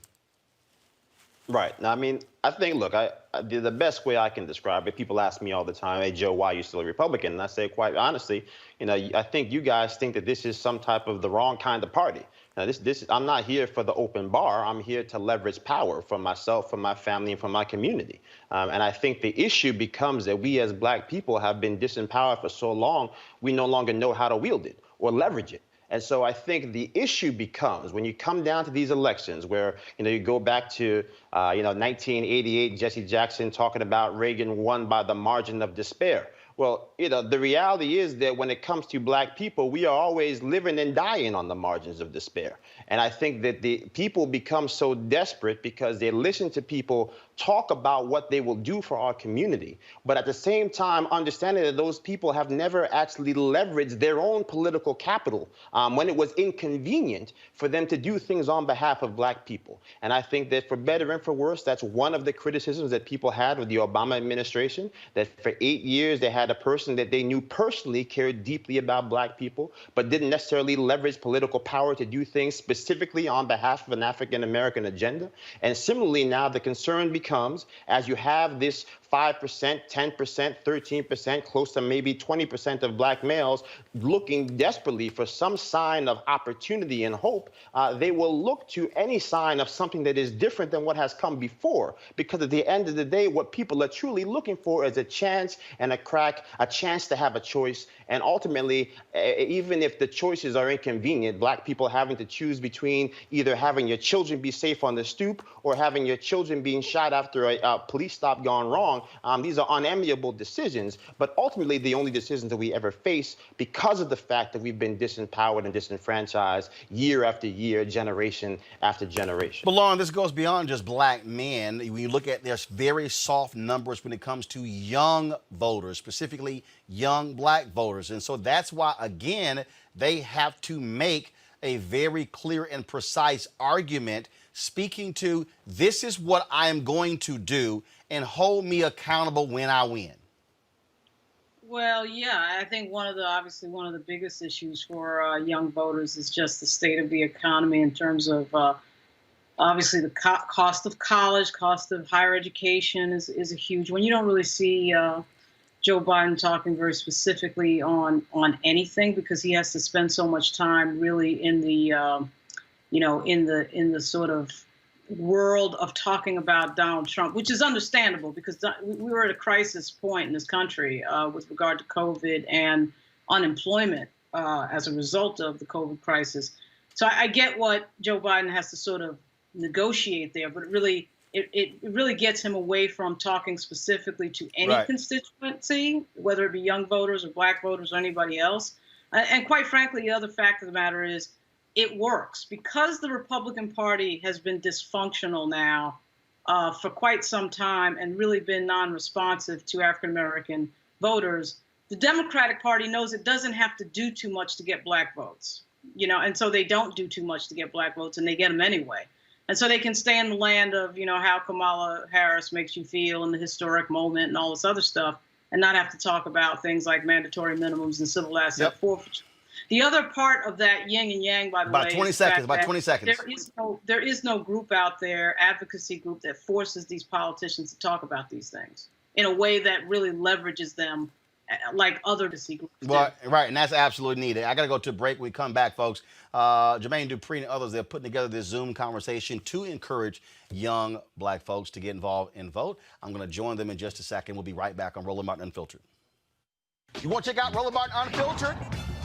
Right. Now, I mean, I think, look, the best way I can describe it, people ask me all the time, hey, Joe, why are you still a Republican? And I say, quite honestly, I think you guys think that this is some type of the wrong kind of party. Now, I'm not here for the open bar. I'm here to leverage power for myself, for my family, and for my community. And I think the issue becomes that we as black people have been disempowered for so long, we no longer know how to wield it or leverage it. And so I think the issue becomes when you come down to these elections where, you go back to, 1988, Jesse Jackson talking about Reagan won by the margin of despair. Well, the reality is that when it comes to black people, we are always living and dying on the margins of despair. And I think that the people become so desperate because they listen to people talk about what they will do for our community, but at the same time, understanding that those people have never actually leveraged their own political capital when it was inconvenient for them to do things on behalf of black people. And I think that for better and for worse, that's one of the criticisms that people had with the Obama administration, that for 8 years they had a person that they knew personally cared deeply about black people, but didn't necessarily leverage political power to do things specifically on behalf of an African-American agenda. And similarly now, the concern becomes, as you have this 5%, 10%, 13%, close to maybe 20% of black males looking desperately for some sign of opportunity and hope, they will look to any sign of something that is different than what has come before. Because at the end of the day, what people are truly looking for is a chance and a crack, a chance to have a choice. And ultimately, even if the choices are inconvenient, black people having to choose between either having your children be safe on the stoop or having your children being shot after a police stop gone wrong, these are unenviable decisions, but ultimately the only decisions that we ever face because of the fact that we've been disempowered and disenfranchised year after year, generation after generation. But Lauren, this goes beyond just black men. When you look at, there's very soft numbers when it comes to young voters, specifically young black voters. And so that's why, again, they have to make a very clear and precise argument speaking to, this is what I am going to do, and hold me accountable when I win. Well, yeah, I think obviously one of the biggest issues for young voters is just the state of the economy in terms of obviously the cost of college, cost of higher education is a huge one. You don't really see Joe Biden talking very specifically on anything because he has to spend so much time really in the in the sort of world of talking about Donald Trump, which is understandable because we were at a crisis point in this country with regard to COVID and unemployment as a result of the COVID crisis. So I get what Joe Biden has to sort of negotiate there, but it really gets him away from talking specifically to any constituency, whether it be young voters or black voters or anybody else. And quite frankly, the other fact of the matter is, it works because the Republican Party has been dysfunctional now for quite some time and really been non-responsive to African-American voters. The Democratic Party knows it doesn't have to do too much to get black votes, and so they don't do too much to get black votes and they get them anyway. And so they can stay in the land of, how Kamala Harris makes you feel in the historic moment and all this other stuff and not have to talk about things like mandatory minimums and civil asset forfeiture. The other part of that yin and yang, by the way, about 20 seconds. There is no group out there, advocacy group, that forces these politicians to talk about these things in a way that really leverages them like other advocacy groups do. Right, and that's absolutely needed. I got to go to a break. When we come back, folks, Jermaine Dupree and others, they're putting together this Zoom conversation to encourage young black folks to get involved and vote. I'm going to join them in just a second. We'll be right back on Roland Martin Unfiltered. You want to check out Roland Martin Unfiltered?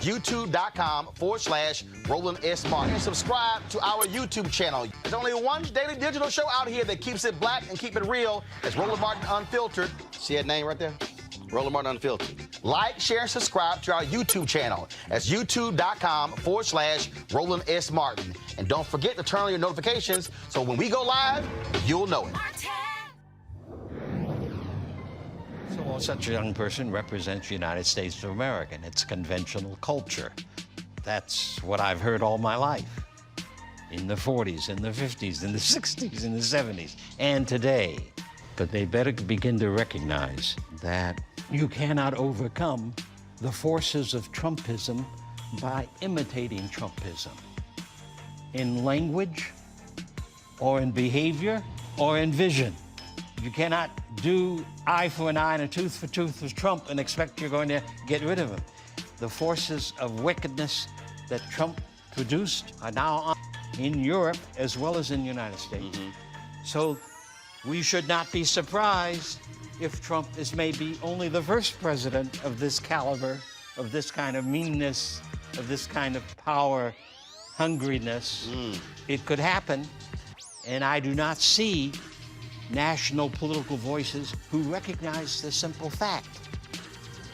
YouTube.com/Roland S. Martin. And subscribe to our YouTube channel. There's only one daily digital show out here that keeps it black and keep it real. It's Roland Martin Unfiltered. See that name right there? Roland Martin Unfiltered. Like, share, and subscribe to our YouTube channel. That's YouTube.com/Roland S. Martin. And don't forget to turn on your notifications so when we go live, you'll know it. So such a young person represents the United States of America and its conventional culture. That's what I've heard all my life. In the 40s, in the 50s, in the 60s, in the 70s, and today. But they better begin to recognize that you cannot overcome the forces of Trumpism by imitating Trumpism. In language, or in behavior, or in vision. You cannot do eye for an eye and a tooth for tooth with Trump and expect you're going to get rid of him. The forces of wickedness that Trump produced are now on in Europe as well as in the United States. So we should not be surprised if Trump is maybe only the first president of this caliber, of this kind of meanness, of this kind of power hungriness. It could happen, and I do not see national political voices who recognize the simple fact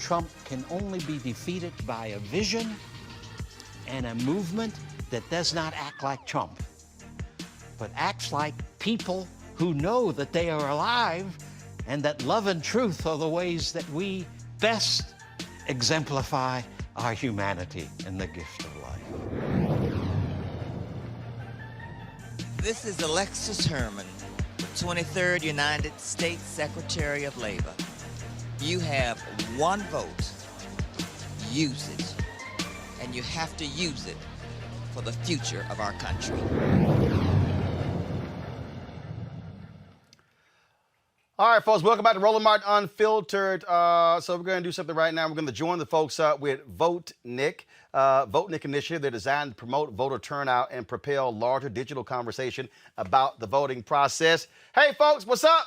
Trump can only be defeated by a vision and a movement that does not act like Trump, but acts like people who know that they are alive and that love and truth are the ways that we best exemplify our humanity and the gift of life. This is Alexis Herman, 23rd United States Secretary of Labor. You have one vote. Use it. And you have to use it for the future of our country. All right, folks, welcome back to Roland Martin Unfiltered. So we're going to do something right now. We're going to join the folks up with Vote Nick. Vote Nick initiative. They're designed to promote voter turnout and propel larger digital conversation about the voting process. Hey, folks, what's up?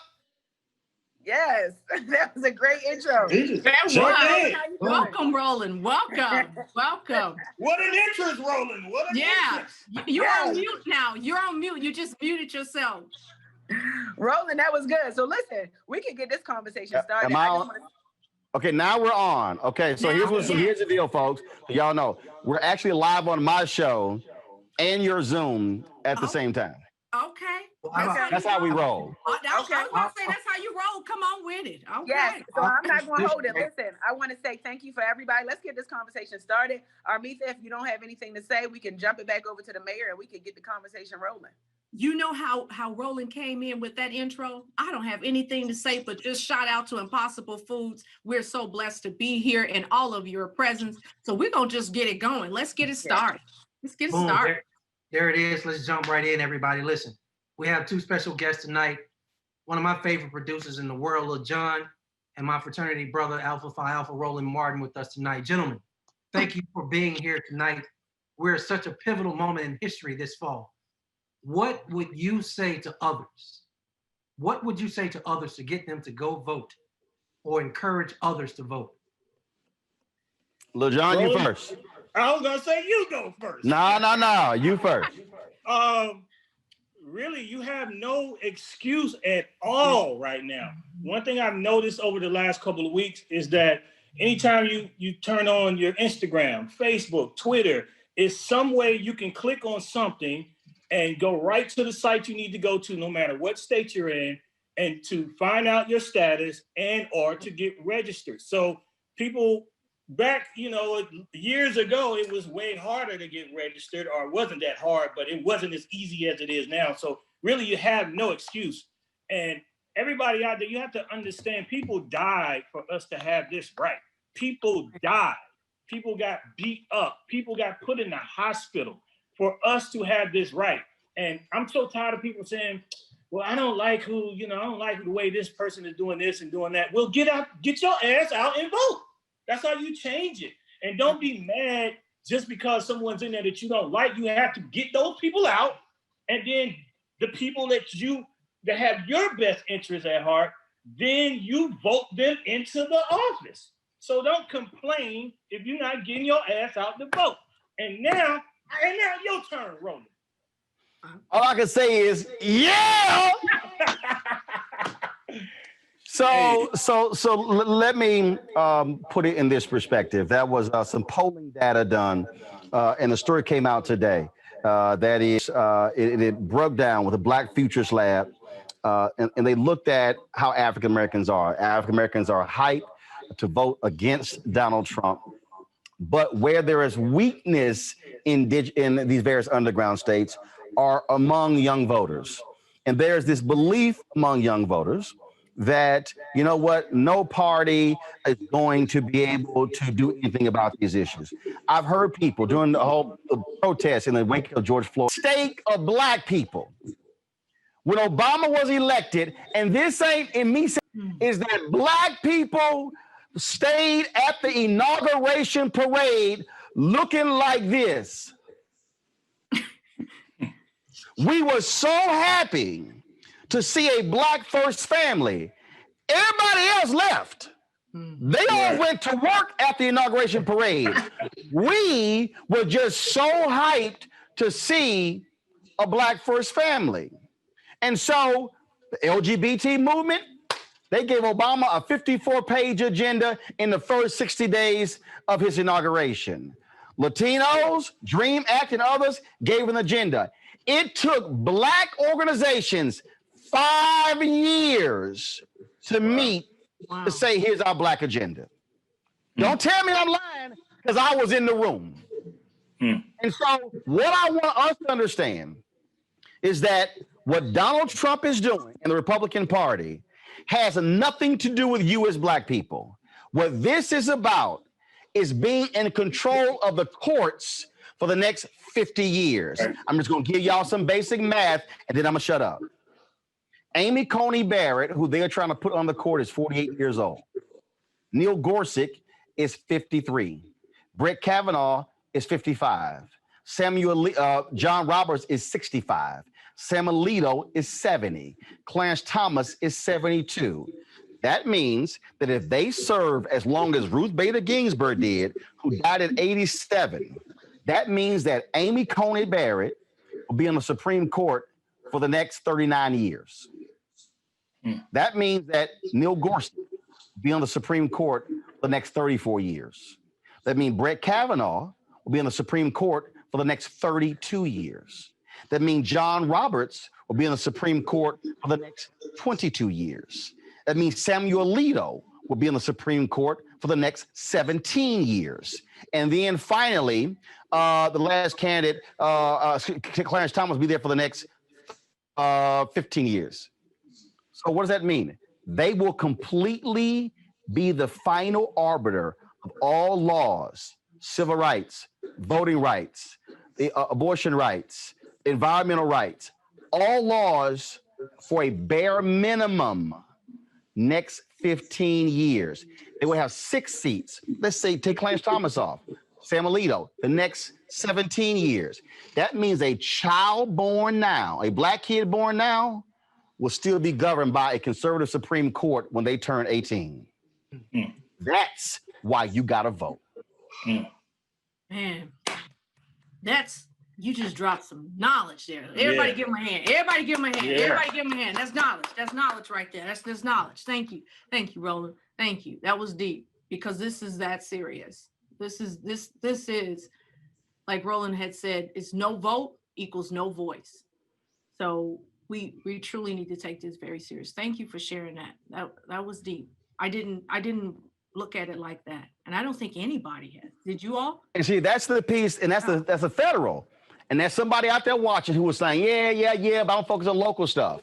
Yes, that was a great intro. That was. Welcome, Roland. Welcome. Welcome. What an interest, Roland. What an interest. You're on mute now. You're on mute. You just muted yourself. Roland, that was good. So listen, we can get this conversation started. Am I on? Okay, now we're on. Okay, so here's the deal, folks. Y'all know we're actually live on my show and your Zoom at the same time. Okay. That's how we roll. Okay. I was going to say that's how you roll. Come on with it. Okay. Yes, so I'm not going to hold it. Listen, I want to say thank you for everybody. Let's get this conversation started. Armitha, if you don't have anything to say, we can jump it back over to the mayor and we can get the conversation rolling. You know how Roland came in with that intro? I don't have anything to say, but just shout out to Impossible Foods. We're so blessed to be here and all of your presence. So we're going to just get it going. Let's get it started. Let's get it started. There it is. Let's jump right in, everybody. Listen, we have two special guests tonight. One of my favorite producers in the world, Lil Jon, and my fraternity brother, Alpha Phi Alpha Roland Martin, with us tonight. Gentlemen, thank you for being here tonight. We're at such a pivotal moment in history this fall. What would you say to others? What would you say to others to get them to go vote or encourage others to vote? Lil Jon, you first. I was going to say you go first. No, you first. Really, you have no excuse at all right now. One thing I've noticed over the last couple of weeks is that anytime you turn on your Instagram, Facebook, Twitter, is some way you can click on something and go right to the site you need to go to, no matter what state you're in, and to find out your status and or to get registered. So people back, years ago, it was way harder to get registered, or it wasn't that hard, but it wasn't as easy as it is now. So really, you have no excuse. And everybody out there, you have to understand, people died for us to have this right. People died. People got beat up. People got put in the hospital for us to have this right. And I'm so tired of people saying, well, I don't like I don't like the way this person is doing this and doing that. Well, get your ass out and vote. That's how you change it. And don't be mad just because someone's in there that you don't like. You have to get those people out. And then the people that have your best interests at heart, then you vote them into the office. So don't complain if you're not getting your ass out to vote. And now your turn, Roland. All I can say is, yeah. So let me put it in this perspective. That was some polling data done, and the story came out today. That is, it broke down with a Black Futures Lab, and they looked at how African Americans are. African Americans are hyped to vote against Donald Trump, but where there is weakness in these various underground states are among young voters. And there's this belief among young voters that, you know what, no party is going to be able to do anything about these issues. I've heard people during the whole protest in the wake of George Floyd, stake of Black people. When Obama was elected, and this ain't in me saying, is that Black people stayed at the inauguration parade looking like this. We were so happy to see a Black first family. Everybody else left. They all went to work at the inauguration parade. We were just so hyped to see a Black first family. And so the LGBT movement, They gave Obama a 54-page agenda in the first 60 days of his inauguration. Latinos, DREAM Act, and others gave an agenda. It took Black organizations 5 years to meet to say, here's our Black agenda. Don't tell me I'm lying, because I was in the room. And so what I want us to understand is that what Donald Trump is doing in the Republican Party has nothing to do with you as Black people. What this is about is being in control of the courts for the next 50 years. I'm just going to give y'all some basic math, and then I'm going to shut up. Amy Coney Barrett, who they are trying to put on the court, is 48 years old. Neil Gorsuch is 53. Brett Kavanaugh is 55. John Roberts is 65. Sam Alito is 70. Clarence Thomas is 72. That means that if they serve as long as Ruth Bader Ginsburg did, who died at 87, that means that Amy Coney Barrett will be on the Supreme Court for the next 39 years. That means that Neil Gorsuch will be on the Supreme Court for the next 34 years. That means Brett Kavanaugh will be on the Supreme Court for the next 32 years. That means John Roberts will be on the Supreme Court for the next 22 years. That means Samuel Alito will be on the Supreme Court for the next 17 years. And then finally, the last candidate, Clarence Thomas, will be there for the next 15 years. So what does that mean? They will completely be the final arbiter of all laws, civil rights, voting rights, abortion rights, environmental rights, all laws for a bare minimum next 15 years. They will have 6 seats. Let's say, take Clarence Thomas off, Sam Alito, the next 17 years. That means a child born now, a Black kid born now, will still be governed by a conservative Supreme Court when they turn 18. That's why you got to vote. Man, you just dropped some knowledge there. Everybody give him a hand. Everybody give him a hand. Everybody give him a hand. That's knowledge. That's knowledge right there. That's knowledge. Thank you. Thank you, Roland. Thank you. That was deep, because this is that serious. This is, like Roland had said, it's no vote equals no voice. So we truly need to take this very serious. Thank you for sharing that. That was deep. I didn't look at it like that, and I don't think anybody has. Did you all? And see, that's the piece, and that's the federal. And there's somebody out there watching who was saying, yeah, but I'm focused on local stuff.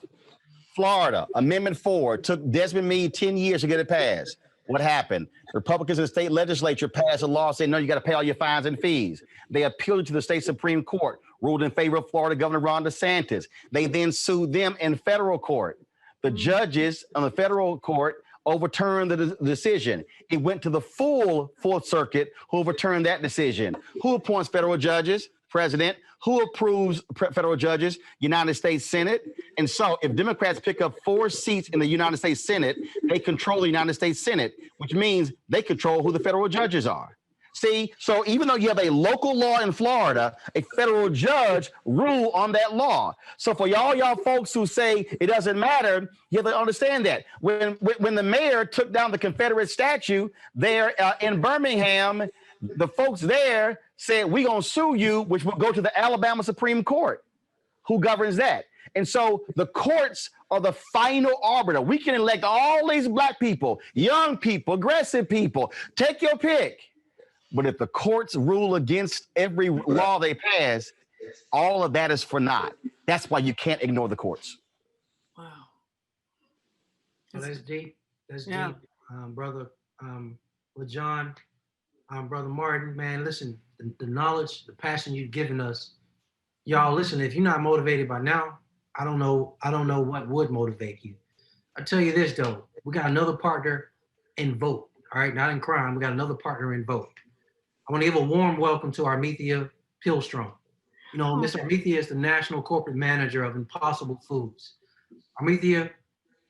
Florida, Amendment 4, took Desmond Meade 10 years to get it passed. What happened? Republicans in the state legislature passed a law saying, no, you got to pay all your fines and fees. They appealed to the state Supreme Court, ruled in favor of Florida Governor Ron DeSantis. They then sued them in federal court. The judges on the federal court overturned the decision. It went to the full Fourth Circuit, who overturned that decision. Who appoints federal judges? President. Who approves federal judges? United States Senate. And so if Democrats pick up 4 seats in the United States Senate, they control the United States Senate, which means they control who the federal judges are. See, so even though you have a local law in Florida, a federal judge rule on that law. So for y'all folks who say it doesn't matter, you have to understand that. When the mayor took down the Confederate statue there in Birmingham, the folks there said, we're going to sue you, which will go to the Alabama Supreme Court. Who governs that? And so the courts are the final arbiter. We can elect all these Black people, young people, aggressive people. Take your pick. But if the courts rule against every law they pass, all of that is for naught. That's why you can't ignore the courts. Wow. Well, that's deep. That's deep. Brother LaJohn, Brother Martin, man, listen, the knowledge, the passion you've given us, y'all, listen, if you're not motivated by now, I don't know what would motivate you. I tell you this, though, we got another partner in vote, all right? Not in crime, we got another partner in vote. I want to give a warm welcome to Armethea Pilstrom. You know, Miss Armethea is the National Corporate Manager of Impossible Foods. Armethea,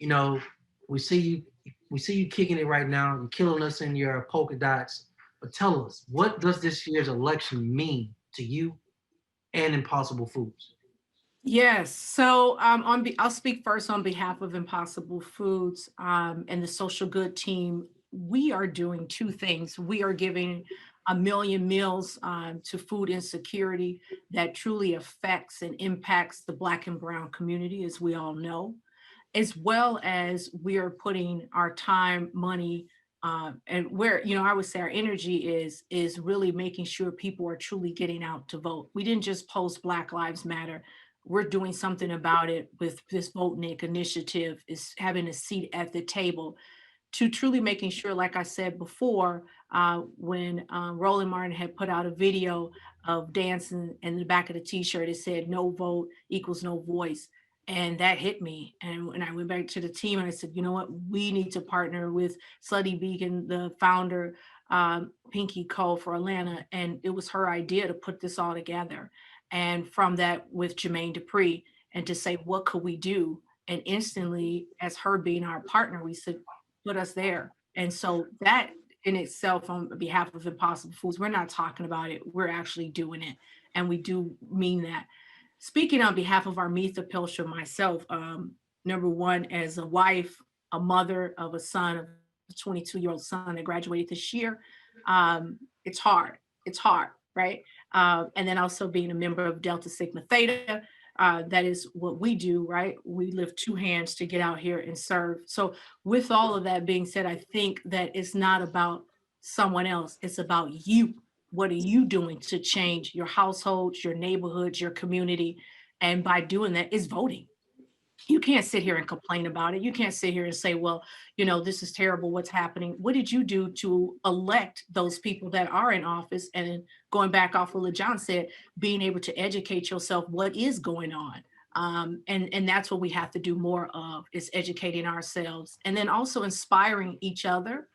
you know, we see you kicking it right now. You're killing us in your polka dots. But tell us, what does this year's election mean to you and Impossible Foods? Yes. So I'll speak first on behalf of Impossible Foods and the social good team. We are doing two things. We are giving 1 million meals to food insecurity that truly affects and impacts the Black and Brown community, as we all know, as well as we are putting our time, money, and where, I would say our energy is really making sure people are truly getting out to vote. We didn't just post Black Lives Matter. We're doing something about it with this Vote Nick initiative, is having a seat at the table to truly making sure, like I said before, when Roland Martin had put out a video of dancing, and in the back of the t-shirt, it said, "No vote equals no voice." And that hit me. And when I went back to the team and I said, you know what, we need to partner with Slutty Beacon, the founder, Pinky Cole for Atlanta. And it was her idea to put this all together. And from that, with Jermaine Dupri, and to say, what could we do? And instantly, as her being our partner, we said, put us there. And so that in itself, on behalf of Impossible Foods, we're not talking about it, we're actually doing it. And we do mean that. Speaking on behalf of Armitha Pilcher, myself, number one, as a wife, a mother of a son, a 22-year-old son that graduated this year, it's hard. It's hard, right? And then also being a member of Delta Sigma Theta, that is what we do, right? We lift two hands to get out here and serve. So with all of that being said, I think that it's not about someone else, it's about you. What are you doing to change your households, your neighborhoods, your community? And by doing that is voting. You can't sit here and complain about it. You can't sit here and say, well, this is terrible, what's happening. What did you do to elect those people that are in office? And going back off of what John said, being able to educate yourself, what is going on? And that's what we have to do more of, is educating ourselves, and then also inspiring each other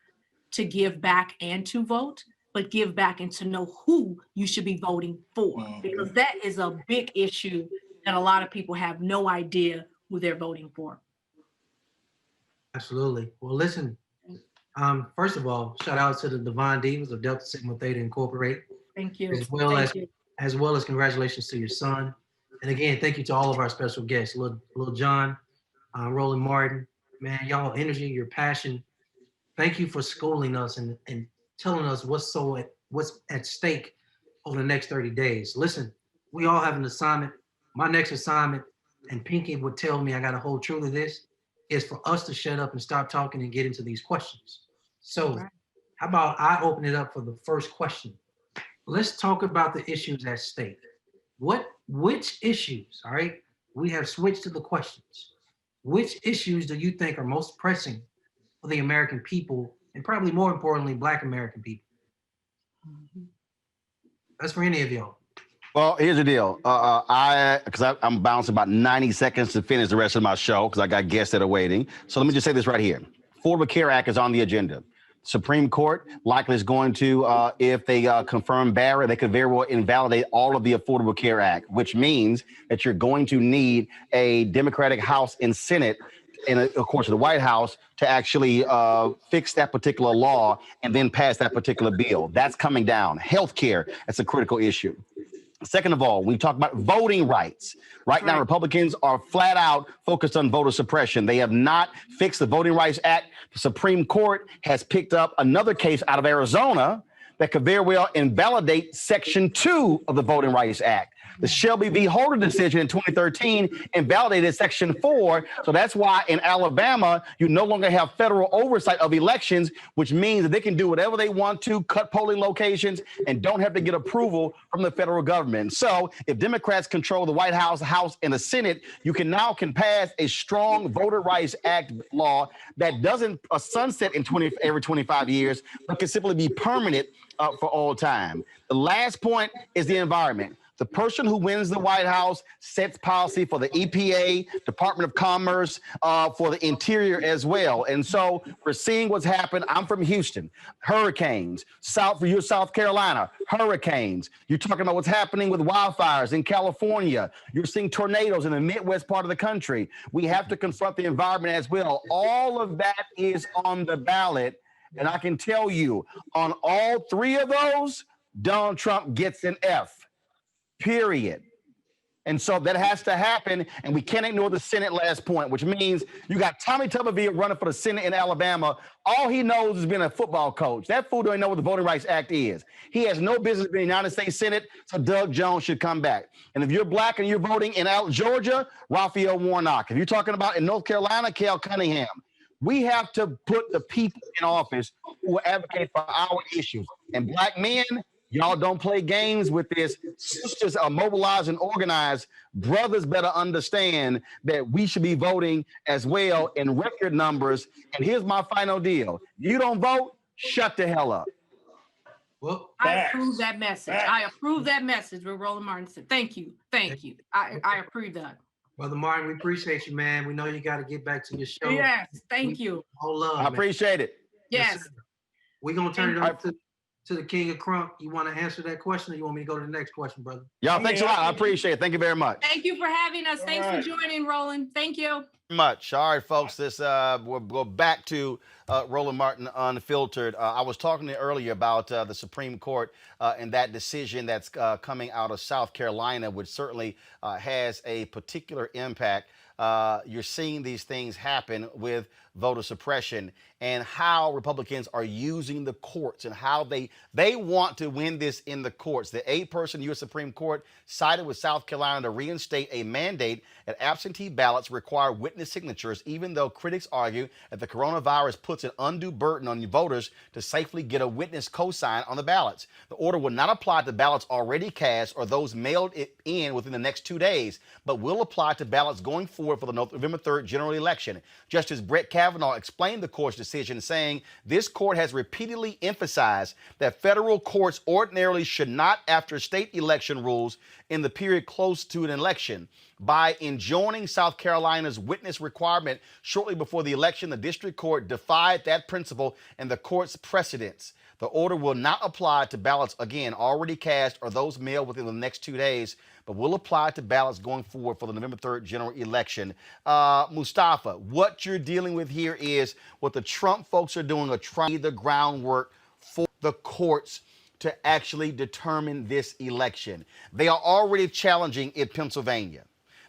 to give back and to vote, but give back and to know who you should be voting for, because that is a big issue that a lot of people have no idea who they're voting for. Absolutely. Well, listen, first of all, shout out to the Divine Divas of Delta Sigma Theta Incorporated. Thank you. As well as congratulations to your son. And again, thank you to all of our special guests, Lil John, Roland Martin. Man, y'all energy, your passion. Thank you for schooling us and telling us what's at stake over the next 30 days. Listen, we all have an assignment. My next assignment, and Pinky would tell me I got to hold true to this, is for us to shut up and stop talking and get into these questions. So how about I open it up for the first question? Let's talk about the issues at stake. Which issues, all right? We have switched to the questions. Which issues do you think are most pressing for the American people, and probably more importantly, Black American people? That's for any of y'all. Well, here's the deal. I'm bouncing about 90 seconds to finish the rest of my show because I got guests that are waiting. So let me just say this right here. Affordable Care Act is on the agenda. Supreme Court likely is going to, if they confirm Barrett, they could very well invalidate all of the Affordable Care Act, which means that you're going to need a Democratic House and Senate, and of course the White House, to actually fix that particular law and then pass that particular bill. That's coming down. Healthcare, that's a critical issue. Second of all, we talk about voting rights. Right now, Republicans are flat out focused on voter suppression. They have not fixed the Voting Rights Act. The Supreme Court has picked up another case out of Arizona that could very well invalidate Section 2 of the Voting Rights Act. The Shelby v. Holder decision in 2013 invalidated Section 4. So that's why in Alabama, you no longer have federal oversight of elections, which means that they can do whatever they want to, cut polling locations, and don't have to get approval from the federal government. So if Democrats control the White House, House, and the Senate, you can pass a strong Voter Rights Act law that doesn't sunset in every 25 years, but can simply be permanent for all time. The last point is the environment. The person who wins the White House sets policy for the EPA, Department of Commerce, for the Interior as well. And so we're seeing what's happened. I'm from Houston. Hurricanes. South Carolina. Hurricanes. You're talking about what's happening with wildfires in California. You're seeing tornadoes in the Midwest part of the country. We have to confront the environment as well. All of that is on the ballot. And I can tell you, on all three of those, Donald Trump gets an F. Period. And so that has to happen, and we can't ignore the Senate last point, which means you got Tommy Tuberville running for the Senate in Alabama. All he knows is being a football coach. That fool don't even know what the Voting Rights Act is. He has no business being in the United States Senate, so Doug Jones should come back. And if you're black and you're voting in Georgia, Raphael Warnock. If you're talking about in North Carolina, Cal Cunningham. We have to put the people in office who will advocate for our issues. And black men, y'all don't play games with this. Sisters are mobilized and organized. Brothers better understand that we should be voting as well in record numbers. And here's my final deal. You don't vote, shut the hell up. Well, I approve that message. I approve that message what Roland Martin said. Thank you. Thank you. I approve that. Brother Martin, we appreciate you, man. We know you got to get back to your show. Yes, thank you. All love, I appreciate it. Yes. We're going to turn it over to the King of Crunk. You want to answer that question, or you want me to go to the next question, brother? Y'all, thanks a lot. I appreciate it. Thank you very much. Thank you for having us. Thanks for joining, Roland. Thank you. Much. All right, folks. This we'll go back to Roland Martin Unfiltered. I was talking to you earlier about the Supreme Court and that decision that's coming out of South Carolina, which certainly has a particular impact. You're seeing these things happen with voter suppression and how Republicans are using the courts and how they want to win this in the courts. The 8-person U.S. Supreme Court sided with South Carolina to reinstate a mandate that absentee ballots require witness signatures, even though critics argue that the coronavirus puts an undue burden on voters to safely get a witness cosign on the ballots. The order will not apply to ballots already cast or those mailed in within the next 2 days, but will apply to ballots going forward for the November 3rd general election. Justice Brett Kavanaugh explained the court's decision, saying this court has repeatedly emphasized that federal courts ordinarily should not alter state election rules in the period close to an election. By enjoining South Carolina's witness requirement shortly before the election, the district court defied that principle and the court's precedents. The order will not apply to ballots, again, already cast or those mailed within the next 2 days, but will apply to ballots going forward for the November 3rd general election. Mustafa, what you're dealing with here is what the Trump folks are doing, are trying the groundwork for the courts to actually determine this election. They are already challenging in Pennsylvania.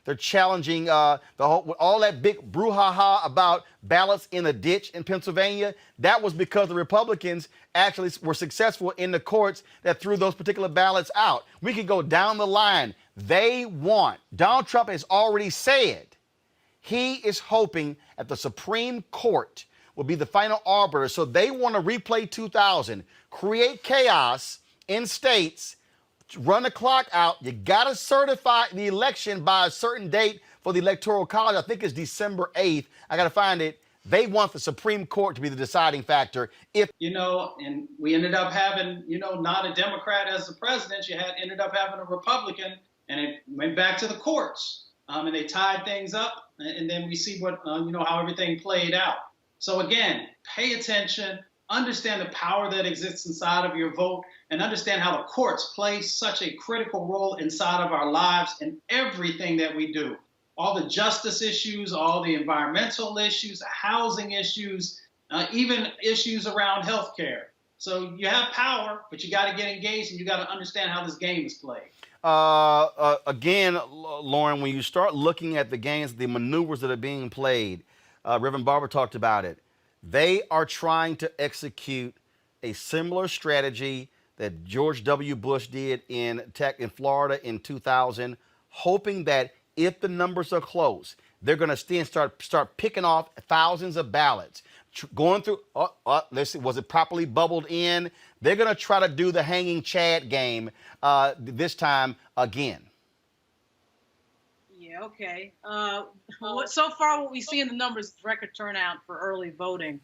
They're challenging all that big brouhaha about ballots in a ditch in Pennsylvania. That was because the Republicans actually were successful in the courts that threw those particular ballots out. We could go down the line. Donald Trump has already said he is hoping that the Supreme Court will be the final arbiter. So they want to replay 2000, create chaos in states, run the clock out. You got to certify the election by a certain date for the Electoral College. I think it's December 8th. I got to find it. They want the Supreme Court to be the deciding factor. And we ended up having, not a Democrat as the president. You ended up having a Republican, and it went back to the courts. And they tied things up, and then we see how everything played out. So again, pay attention. Understand the power that exists inside of your vote, and understand how the courts play such a critical role inside of our lives and everything that we do. All the justice issues, all the environmental issues, the housing issues, even issues around healthcare. So you have power, but you got to get engaged and you got to understand how this game is played. Again, Lauren, when you start looking at the games, the maneuvers that are being played, Reverend Barber talked about it. They are trying to execute a similar strategy that George W. Bush did in Florida in 2000, hoping that if the numbers are close, they're going to start picking off thousands of ballots, going through. Let's see, was it properly bubbled in? They're going to try to do the hanging Chad game this time again. Yeah, okay. So far, what we see in the numbers is record turnout for early voting.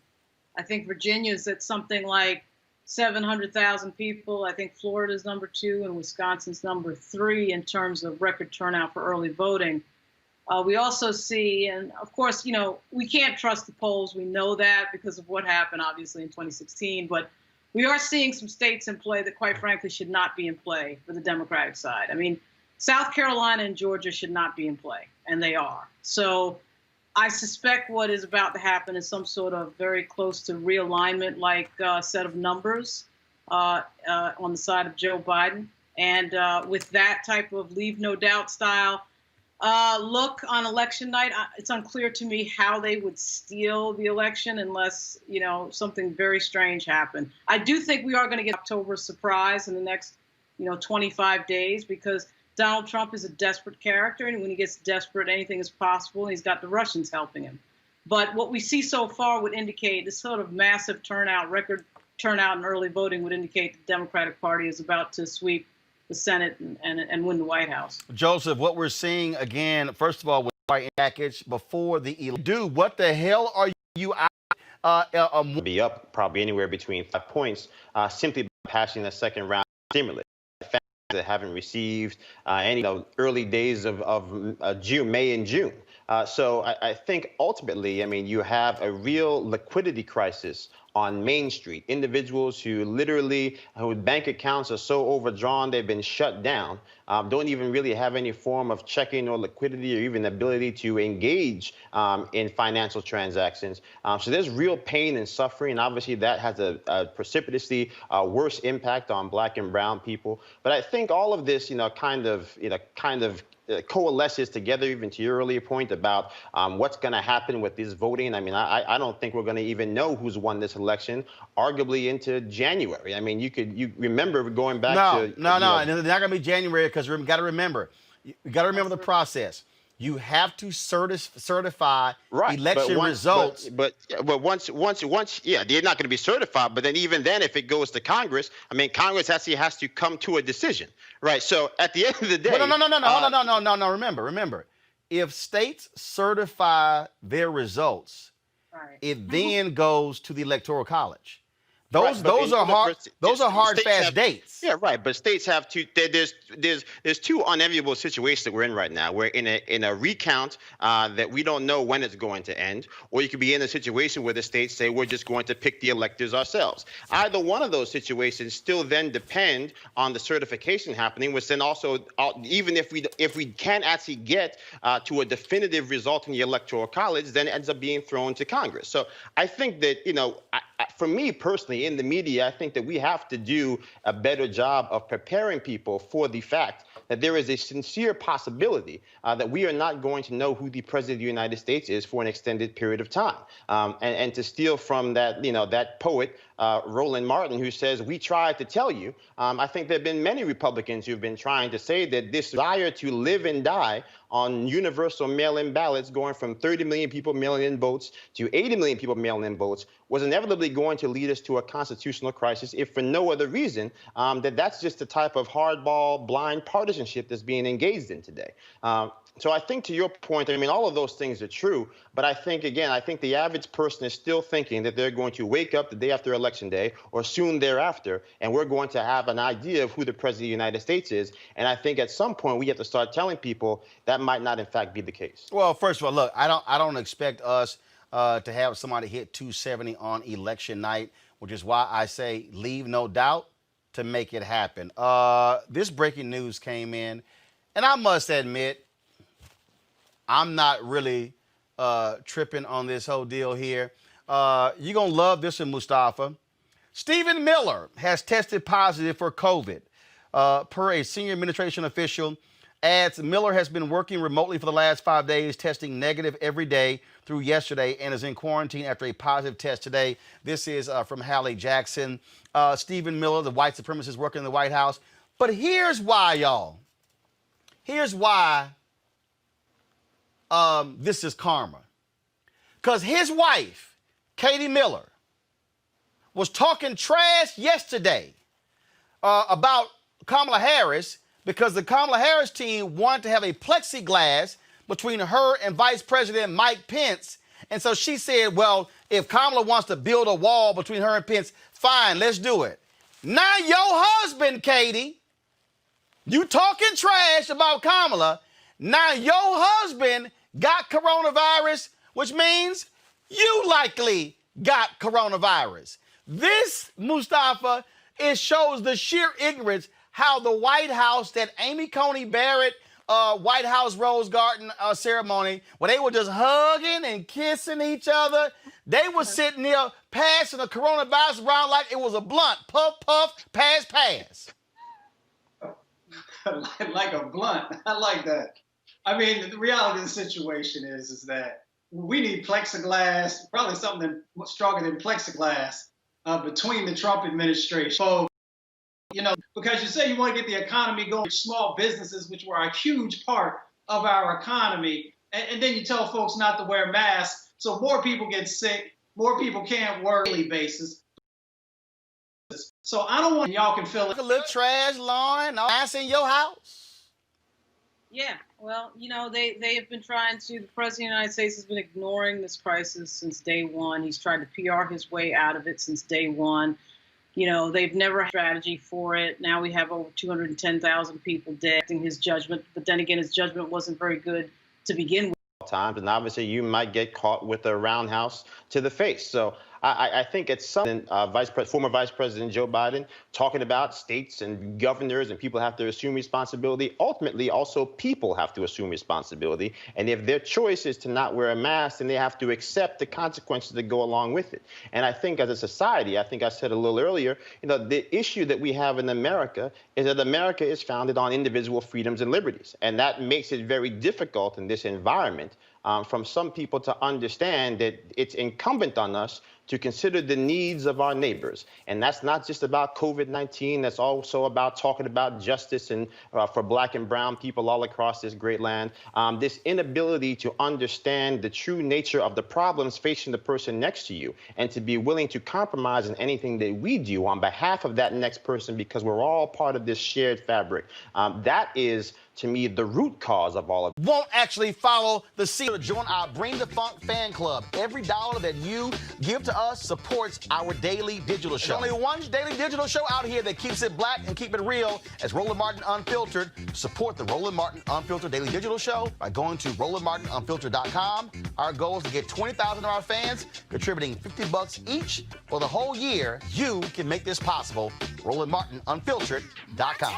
I think Virginia's at something like 700,000 people. I think Florida's number 2 and Wisconsin's number 3 in terms of record turnout for early voting. We also see, and of course, we can't trust the polls. We know that because of what happened, obviously, in 2016. But we are seeing some states in play that, quite frankly, should not be in play for the Democratic side. I mean, South Carolina and Georgia should not be in play, and they are. So I suspect what is about to happen is some sort of very close to realignment-like set of numbers on the side of Joe Biden. And with that type of leave no doubt style look on election night, it's unclear to me how they would steal the election unless, something very strange happened. I do think we are going to get October surprise in the next, 25 days, because Donald Trump is a desperate character, and when he gets desperate, anything is possible, and he's got the Russians helping him. But what we see so far would indicate this sort of massive turnout, record turnout in early voting would indicate the Democratic Party is about to sweep the Senate and win the White House. Joseph, what we're seeing again, first of all, with the package before the election, dude, what the hell are you be up probably anywhere between 5 points simply by passing the second round stimulus. That haven't received any early days of June, May and June. So I think ultimately, you have a real liquidity crisis on Main Street. Individuals who whose bank accounts are so overdrawn, they've been shut down, don't even really have any form of checking or liquidity or even ability to engage in financial transactions. So there's real pain and suffering. Obviously, that has a precipitously worse impact on Black and brown people. But I think all of this, kind of coalesces together, even to your earlier point about what's going to happen with this voting. I don't think we're going to even know who's won this election, arguably into January. You remember going back to... No, and it's not going to be January, because you got to remember the process. You have to certify election results. But once, yeah, they're not going to be certified. But then even then, if it goes to Congress, Congress actually has to come to a decision, right? So at the end of the day, no. Remember, if states certify their results, it then goes to the Electoral College. Those are hard, fast dates. Yeah, right. But states have to. There's two unenviable situations that we're in right now. We're in a recount that we don't know when it's going to end, or you could be in a situation where the states say we're just going to pick the electors ourselves. Either one of those situations still then depend on the certification happening, which then also, even if we can actually get to a definitive result in the Electoral College, then it ends up being thrown to Congress. So I think that for me personally, in the media, I think that we have to do a better job of preparing people for the fact that there is a sincere possibility that we are not going to know who the president of the United States is for an extended period of time. And to steal from that, that poet, Roland Martin, who says, "We tried to tell you." I think there have been many Republicans who've been trying to say that this desire to live and die on universal mail-in ballots, going from 30 million people mailing in votes to 80 million people mailing in votes, was inevitably going to lead us to a constitutional crisis, if for no other reason that's just the type of hardball, blind partisanship that's being engaged in today. So I think, to your point, all of those things are true. But I think the average person is still thinking that they're going to wake up the day after Election Day or soon thereafter, and we're going to have an idea of who the president of the United States is. And I think at some point we have to start telling people that might not, in fact, be the case. Well, first of all, look, I don't expect us to have somebody hit 270 on election night, which is why I say leave no doubt to make it happen. This breaking news came in, and I must admit, I'm not really tripping on this whole deal here. You're going to love this one, Mustafa. Stephen Miller has tested positive for COVID. Per a senior administration official, adds Miller has been working remotely for the last 5 days, testing negative every day through yesterday, and is in quarantine after a positive test today. This is from Hallie Jackson. Stephen Miller, the white supremacist working in the White House. But here's why, y'all. Here's why this is karma. Because his wife, Katie Miller, was talking trash yesterday about Kamala Harris, because the Kamala Harris team wanted to have a plexiglass between her and Vice President Mike Pence. And so she said, well, if Kamala wants to build a wall between her and Pence, fine, let's do it. Now your husband, Katie, you talking trash about Kamala. Now your husband got coronavirus, which means you likely got coronavirus. This, Mustafa, it shows the sheer ignorance how the White House, that Amy Coney Barrett White House Rose Garden ceremony, where they were just hugging and kissing each other. They were sitting there passing the coronavirus around like it was a blunt. Puff, puff, pass, pass. like a blunt. I like that. I mean, the reality of the situation is that we need plexiglass, probably something stronger than plexiglass, between the Trump administration. So, because you say you want to get the economy going, small businesses, which were a huge part of our economy, and then you tell folks not to wear masks, so more people get sick, more people can't work on a daily basis. So I don't want y'all can feel a little trash, Lauren, ass in your house. Yeah, well, they have been trying to, the President of the United States has been ignoring this crisis since day one. He's tried to PR his way out of it since day one. They've never had a strategy for it. Now we have over 210,000 people dead in his judgment. But then again, his judgment wasn't very good to begin with. Times, and obviously you might get caught with a roundhouse to the face. So I think it's something former Vice President Joe Biden talking about states and governors and people have to assume responsibility. Ultimately, also people have to assume responsibility. And if their choice is to not wear a mask, then they have to accept the consequences that go along with it. And I think as a society, I think I said a little earlier, the issue that we have in America is that America is founded on individual freedoms and liberties. And that makes it very difficult in this environment from some people to understand that it's incumbent on us to consider the needs of our neighbors. And that's not just about COVID-19. That's also about talking about justice and for black and brown people all across this great land. This inability to understand the true nature of the problems facing the person next to you and to be willing to compromise in anything that we do on behalf of that next person because we're all part of this shared fabric. That is, to me, the root cause of all of it. Won't actually follow the to join our Bring the Funk fan club. Every dollar that you give to us supports our daily digital show. There's only one daily digital show out here that keeps it black and keep it real as Roland Martin Unfiltered. Support the Roland Martin Unfiltered daily digital show by going to RolandMartinUnfiltered.com. Our goal is to get 20,000 of our fans contributing $50 each for the whole year. You can make this possible. RolandMartinUnfiltered.com.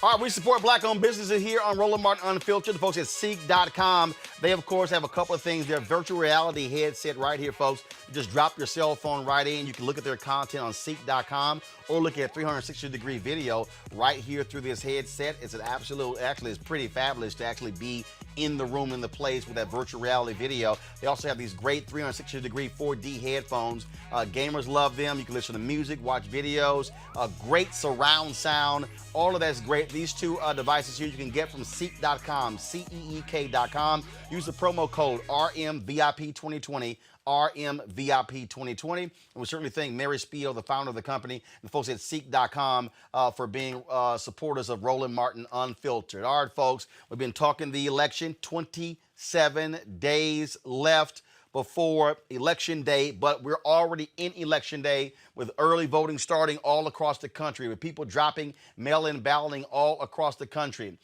All right, we support black-owned businesses here on Roland Martin Unfiltered. The folks at Seek.com, they, of course, have a couple of things. Their virtual reality headset right here, folks. You just drop your cell phone right in. You can look at their content on Seek.com or look at 360-degree video right here through this headset. It's it's pretty fabulous to actually be in the room, in the place with that virtual reality video. They also have these great 360-degree 4D headphones. Gamers love them. You can listen to music, watch videos, great surround sound. All of that's great. These two devices here you can get from Seek.com, CEEK.com. Use the promo code RMVIP2020. RMVIP2020. And we certainly thank Mary Spiel, the founder of the company, and the folks at Seek.com for being supporters of Roland Martin Unfiltered. All right, folks, we've been talking the election. 27 days left before Election Day, but we're already in Election Day with early voting starting all across the country, with people dropping mail-in balloting all across the country.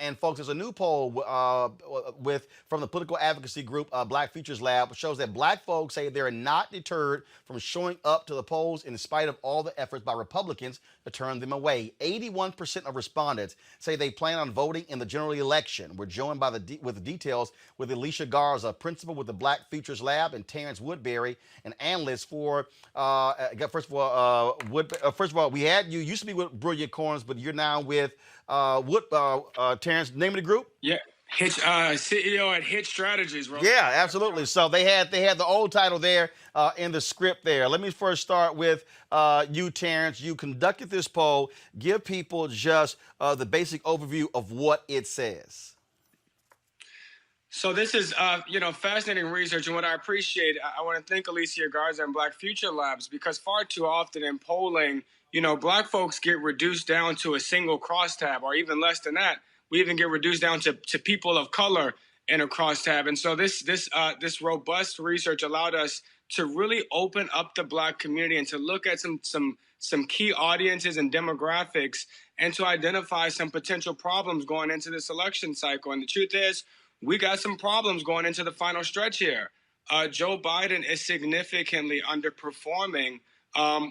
And folks, there's a new poll from the political advocacy group Black Futures Lab shows that black folks say they're not deterred from showing up to the polls in spite of all the efforts by Republicans to turn them away. 81% of respondents say they plan on voting in the general election. We're joined by with the details with Alicia Garza, principal with the Black Futures Lab, and Terrence Woodbury, an analyst for. First of all, we had you used to be with Brilliant Corners, but you're now with Terrence, name of the group? Yeah, CEO at Hitch Strategies, Roland. Yeah, absolutely. So they had the old title there in the script there. Let me first start with you, Terrence. You conducted this poll. Give people just the basic overview of what it says. So this is, fascinating research, and what I appreciate, I want to thank Alicia Garza and Black Future Labs, because far too often in polling, black folks get reduced down to a single crosstab, or even less than that. We even get reduced down to people of color in a crosstab. And so this robust research allowed us to really open up the black community and to look at some key audiences and demographics, and to identify some potential problems going into this election cycle. And the truth is, we got some problems going into the final stretch here. Joe Biden is significantly underperforming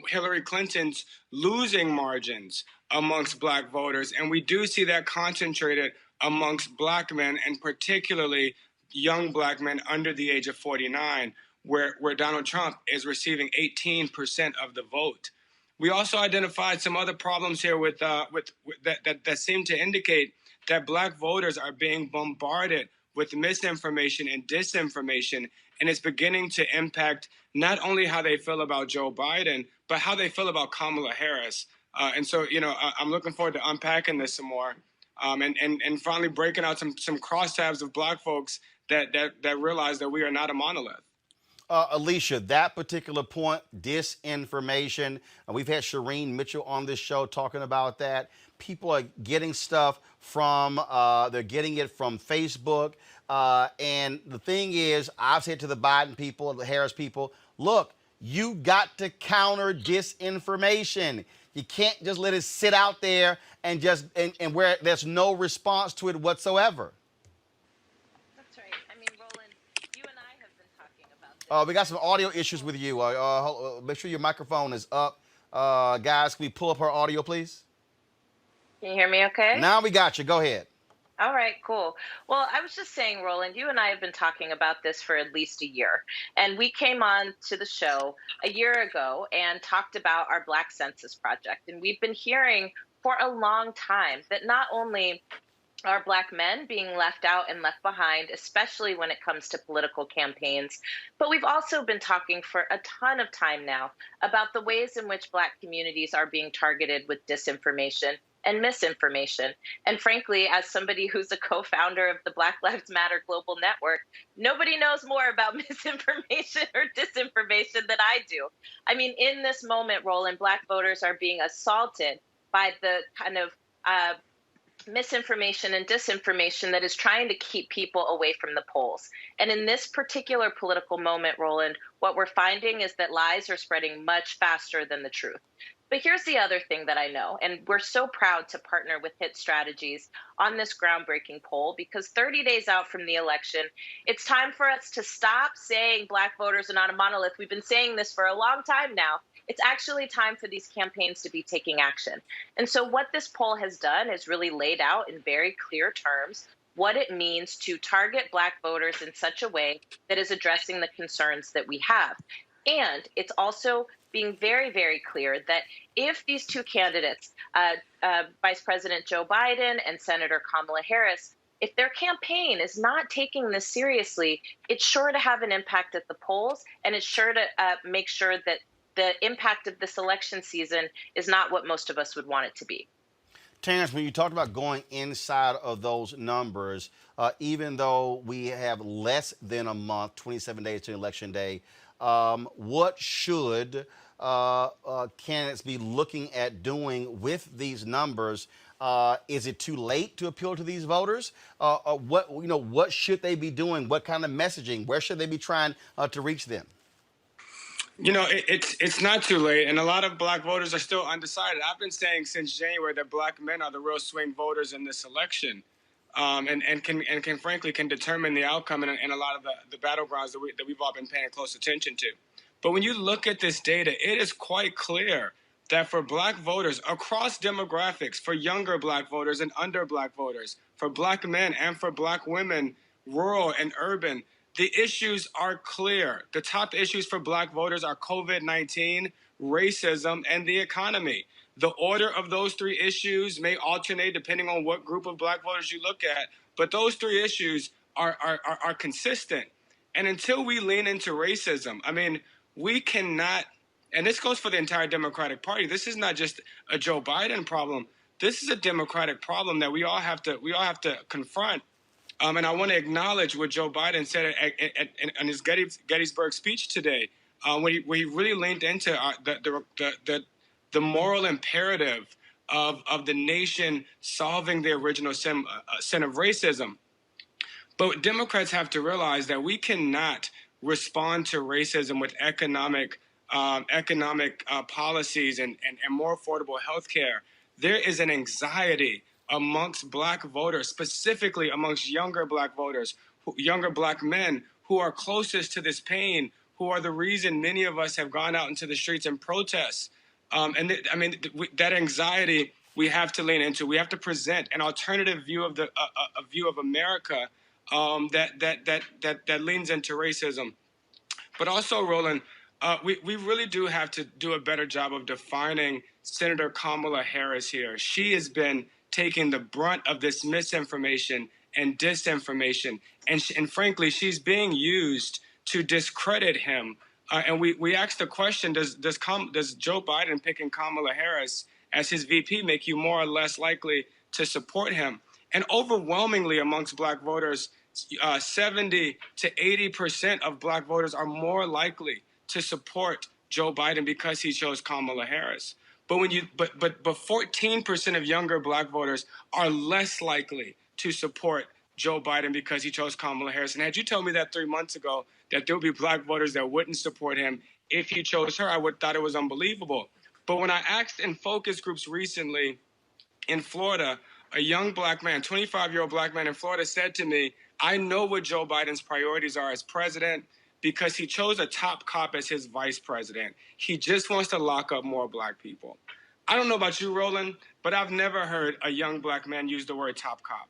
Hillary Clinton's losing margins amongst black voters. And we do see that concentrated amongst black men, and particularly young black men under the age of 49, where Donald Trump is receiving 18% of the vote. We also identified some other problems here with that seem to indicate that black voters are being bombarded with misinformation and disinformation, and it's beginning to impact not only how they feel about Joe Biden, but how they feel about Kamala Harris. And so, I'm looking forward to unpacking this some more, and finally breaking out some crosstabs of black folks that realize that we are not a monolith. Alicia, that particular point, disinformation, we've had Shireen Mitchell on this show talking about that. People are getting stuff from, they're getting it from Facebook. And the thing is, I've said to the Biden people, the Harris people, look, you got to counter disinformation. You can't just let it sit out there and just, and where there's no response to it whatsoever. We got some audio issues with you. Make sure your microphone is up. Guys, can we pull up her audio, please? Can you hear me okay? Now we got you. Go ahead. All right, cool. Well, I was just saying, Roland, you and I have been talking about this for at least a year. And we came on to the show a year ago and talked about our Black Census Project. And we've been hearing for a long time that not only are Black men being left out and left behind, especially when it comes to political campaigns, but we've also been talking for a ton of time now about the ways in which Black communities are being targeted with disinformation and misinformation. And frankly, as somebody who's a co-founder of the Black Lives Matter Global Network, nobody knows more about misinformation or disinformation than I do. I mean, in this moment, Roland, Black voters are being assaulted by the kind of misinformation and disinformation that is trying to keep people away from the polls. And in this particular political moment, Roland, what we're finding is that lies are spreading much faster than the truth. But here's the other thing that I know, and we're so proud to partner with HIT Strategies on this groundbreaking poll, because 30 days out from the election, it's time for us to stop saying Black voters are not a monolith. We've been saying this for a long time now. It's actually time for these campaigns to be taking action. And so what this poll has done is really laid out in very clear terms what it means to target Black voters in such a way that is addressing the concerns that we have. And it's also being very, very clear that if these two candidates, Vice President Joe Biden and Senator Kamala Harris, if their campaign is not taking this seriously, it's sure to have an impact at the polls, and it's sure to make sure that the impact of this election season is not what most of us would want it to be. Terrence, when you talked about going inside of those numbers, even though we have less than a month, 27 days to Election Day, what should candidates be looking at doing with these numbers? Is it too late to appeal to these voters? What should they be doing? What kind of messaging? Where should they be trying to reach them? It's not too late, and a lot of Black voters are still undecided. I've been saying since January that Black men are the real swing voters in this election, and can frankly determine the outcome in a lot of the battlegrounds that we've all been paying close attention to. But when you look at this data, it is quite clear that for Black voters across demographics, for younger Black voters and under Black voters, for Black men and for Black women, rural and urban, the issues are clear. The top issues for Black voters are COVID-19, racism, and the economy. The order of those three issues may alternate depending on what group of Black voters you look at, but those three issues are consistent. And until we lean into racism, I mean, we cannot, and this goes for the entire Democratic Party. This is not just a Joe Biden problem. This is a Democratic problem that we all have to confront. And I want to acknowledge what Joe Biden said in his Gettysburg speech today, where he really leaned into the moral imperative of the nation solving the original sin of racism. But Democrats have to realize that we cannot respond to racism with economic policies and more affordable health care. There is an anxiety amongst Black voters, specifically amongst younger Black voters, younger Black men who are closest to this pain, who are the reason many of us have gone out into the streets and protests. That anxiety we have to lean into. We have to present an alternative view of a view of America that leans into racism. But also, Roland, we really do have to do a better job of defining Senator Kamala Harris here. She has been taking the brunt of this misinformation and disinformation, and frankly, she's being used to discredit him. And we asked the question: Does Joe Biden picking Kamala Harris as his VP make you more or less likely to support him? And overwhelmingly amongst Black voters, 70 to 80% of Black voters are more likely to support Joe Biden because he chose Kamala Harris. But 14% of younger Black voters are less likely to support Joe Biden because he chose Kamala Harris. And had you told me that 3 months ago, that there would be Black voters that wouldn't support him if he chose her, I would thought it was unbelievable. But when I asked in focus groups recently in Florida, a young Black man, 25-year-old Black man in Florida said to me, I know what Joe Biden's priorities are as president because he chose a top cop as his vice president. He just wants to lock up more Black people. I don't know about you, Roland, but I've never heard a young Black man use the word top cop.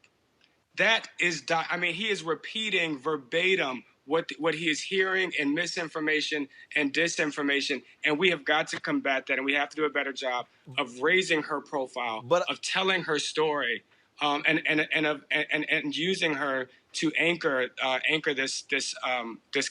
That is, he is repeating verbatim what he is hearing in misinformation and disinformation, and we have got to combat that, and we have to do a better job of raising her profile, of telling her story, and using her to anchor this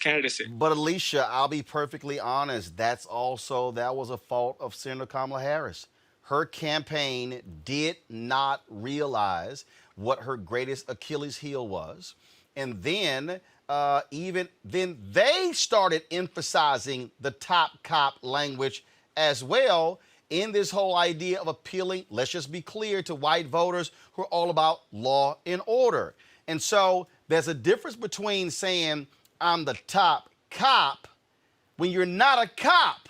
candidacy. But Alicia, I'll be perfectly honest. That was a fault of Senator Kamala Harris. Her campaign did not realize what her greatest Achilles heel was, and then they started emphasizing the top cop language as well in this whole idea of appealing, let's just be clear, to white voters who are all about law and order. And so there's a difference between saying I'm the top cop when you're not a cop.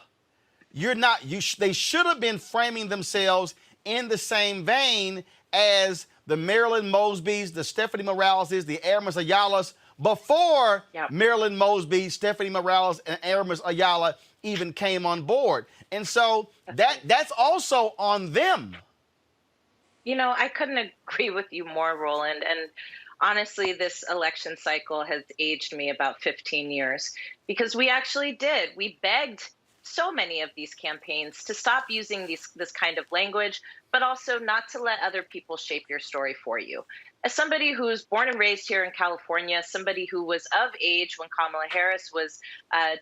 You're not. They should have been framing themselves in the same vein as the Marilyn Mosbys, the Stephanie Moraleses, the Aramis Ayalas, before Marilyn Mosby, Stephanie Morales, and Aramis Ayala even came on board. And so that's also on them. You know, I couldn't agree with you more, Roland. And honestly, this election cycle has aged me about 15 years because we actually did. We begged so many of these campaigns to stop using this kind of language, but also not to let other people shape your story for you. As somebody who's born and raised here in California, somebody who was of age when Kamala Harris was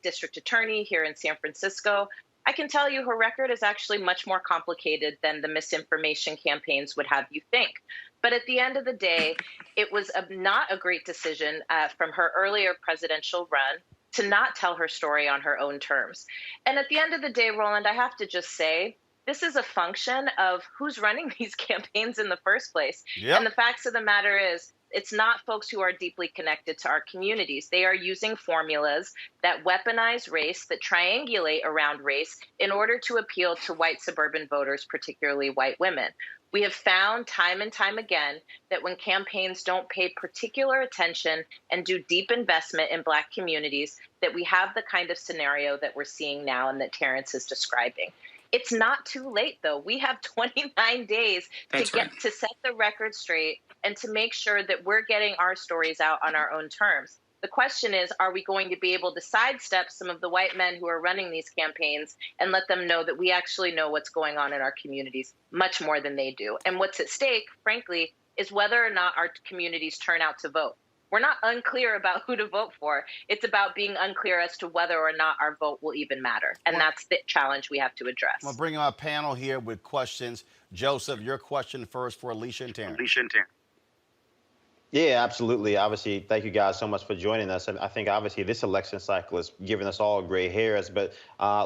district attorney here in San Francisco, I can tell you her record is actually much more complicated than the misinformation campaigns would have you think. But at the end of the day, it was not a great decision from her earlier presidential run to not tell her story on her own terms. And at the end of the day, Roland, I have to just say, this is a function of who's running these campaigns in the first place. Yep. And the facts of the matter is, it's not folks who are deeply connected to our communities. They are using formulas that weaponize race, that triangulate around race in order to appeal to white suburban voters, particularly white women. We have found time and time again that when campaigns don't pay particular attention and do deep investment in Black communities, that we have the kind of scenario that we're seeing now and that Terrence is describing. It's not too late, though. We have 29 days to set the record straight and to make sure that we're getting our stories out on our own terms. The question is, are we going to be able to sidestep some of the white men who are running these campaigns and let them know that we actually know what's going on in our communities much more than they do? And what's at stake, frankly, is whether or not our communities turn out to vote. We're not unclear about who to vote for. It's about being unclear as to whether or not our vote will even matter. And that's the challenge we have to address. I'm going to bring our panel here with questions. Joseph, your question first for Alicia and Terrence. Yeah, absolutely. Obviously, thank you guys so much for joining us. And I think obviously this election cycle is giving us all gray hairs, but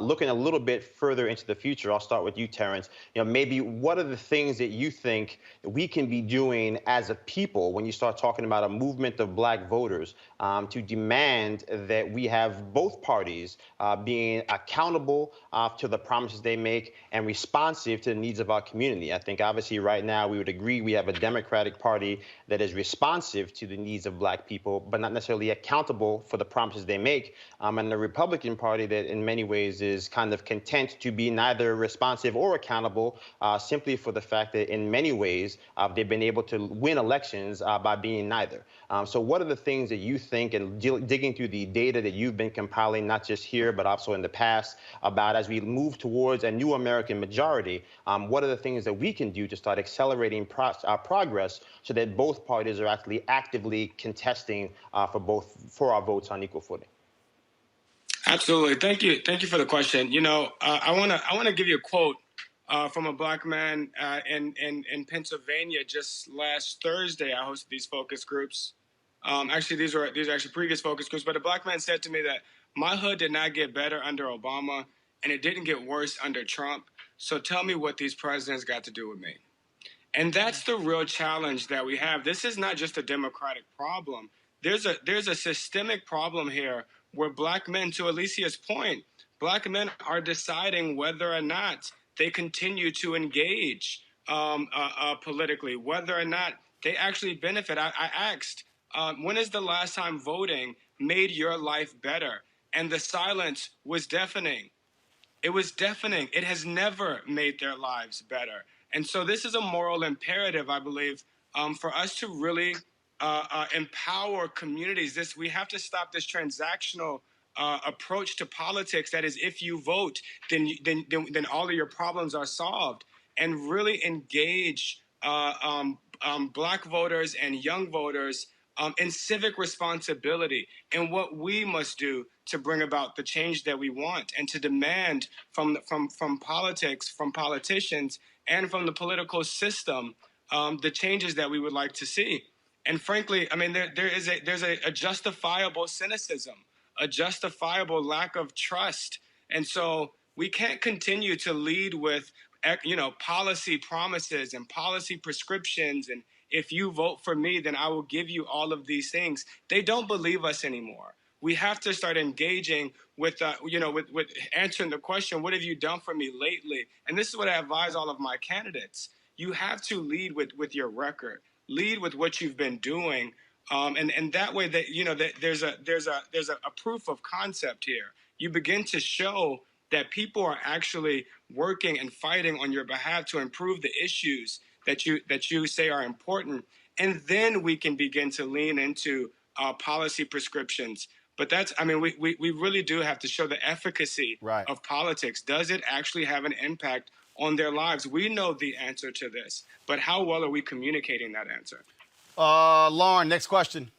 looking a little bit further into the future, I'll start with you, Terrence. Maybe what are the things that you think we can be doing as a people when you start talking about a movement of Black voters to demand that we have both parties being accountable to the promises they make and responsive to the needs of our community? I think obviously right now we would agree we have a Democratic Party that is responsive responsive to the needs of Black people, but not necessarily accountable for the promises they make. And the Republican Party that in many ways is kind of content to be neither responsive or accountable, simply for the fact that in many ways they've been able to win elections by being neither. So what are the things that you think, and digging through the data that you've been compiling, not just here, but also in the past, about as we move towards a new American majority, what are the things that we can do to start accelerating progress so that both parties are actually actively contesting for our votes on equal footing? Absolutely. Thank you for the question. You know, I want to give you a quote from a Black man in Pennsylvania. Just last Thursday, I hosted these focus groups. Actually, these are actually previous focus groups. But a Black man said to me that my hood did not get better under Obama, and it didn't get worse under Trump. So tell me what these presidents got to do with me. And that's the real challenge that we have. This is not just a Democratic problem. There's a systemic problem here where Black men, to Alicia's point, Black men are deciding whether or not they continue to engage politically, whether or not they actually benefit. I asked, when is the last time voting made your life better? And the silence was deafening. It was deafening. It has never made their lives better. And so this is a moral imperative, I believe, for us to really empower communities. We have to stop this transactional approach to politics. That is, if you vote, then all of your problems are solved, and really engage Black voters and young voters in civic responsibility and what we must do to bring about the change that we want, and to demand from politics, from politicians, and from the political system the changes that we would like to see. And frankly, I mean, there's a justifiable cynicism, a justifiable lack of trust. And so we can't continue to lead with, policy promises and policy prescriptions. And if you vote for me, then I will give you all of these things. They don't believe us anymore. We have to start engaging with answering the question, what have you done for me lately? And this is what I advise all of my candidates. You have to lead with your record, lead with what you've been doing. And that way that there's a proof of concept here. You begin to show that people are actually working and fighting on your behalf to improve the issues that you say are important. And then we can begin to lean into policy prescriptions. But we really do have to show the efficacy of politics. Does it actually have an impact on their lives? We know the answer to this, but how well are we communicating that answer? Lauren, next question.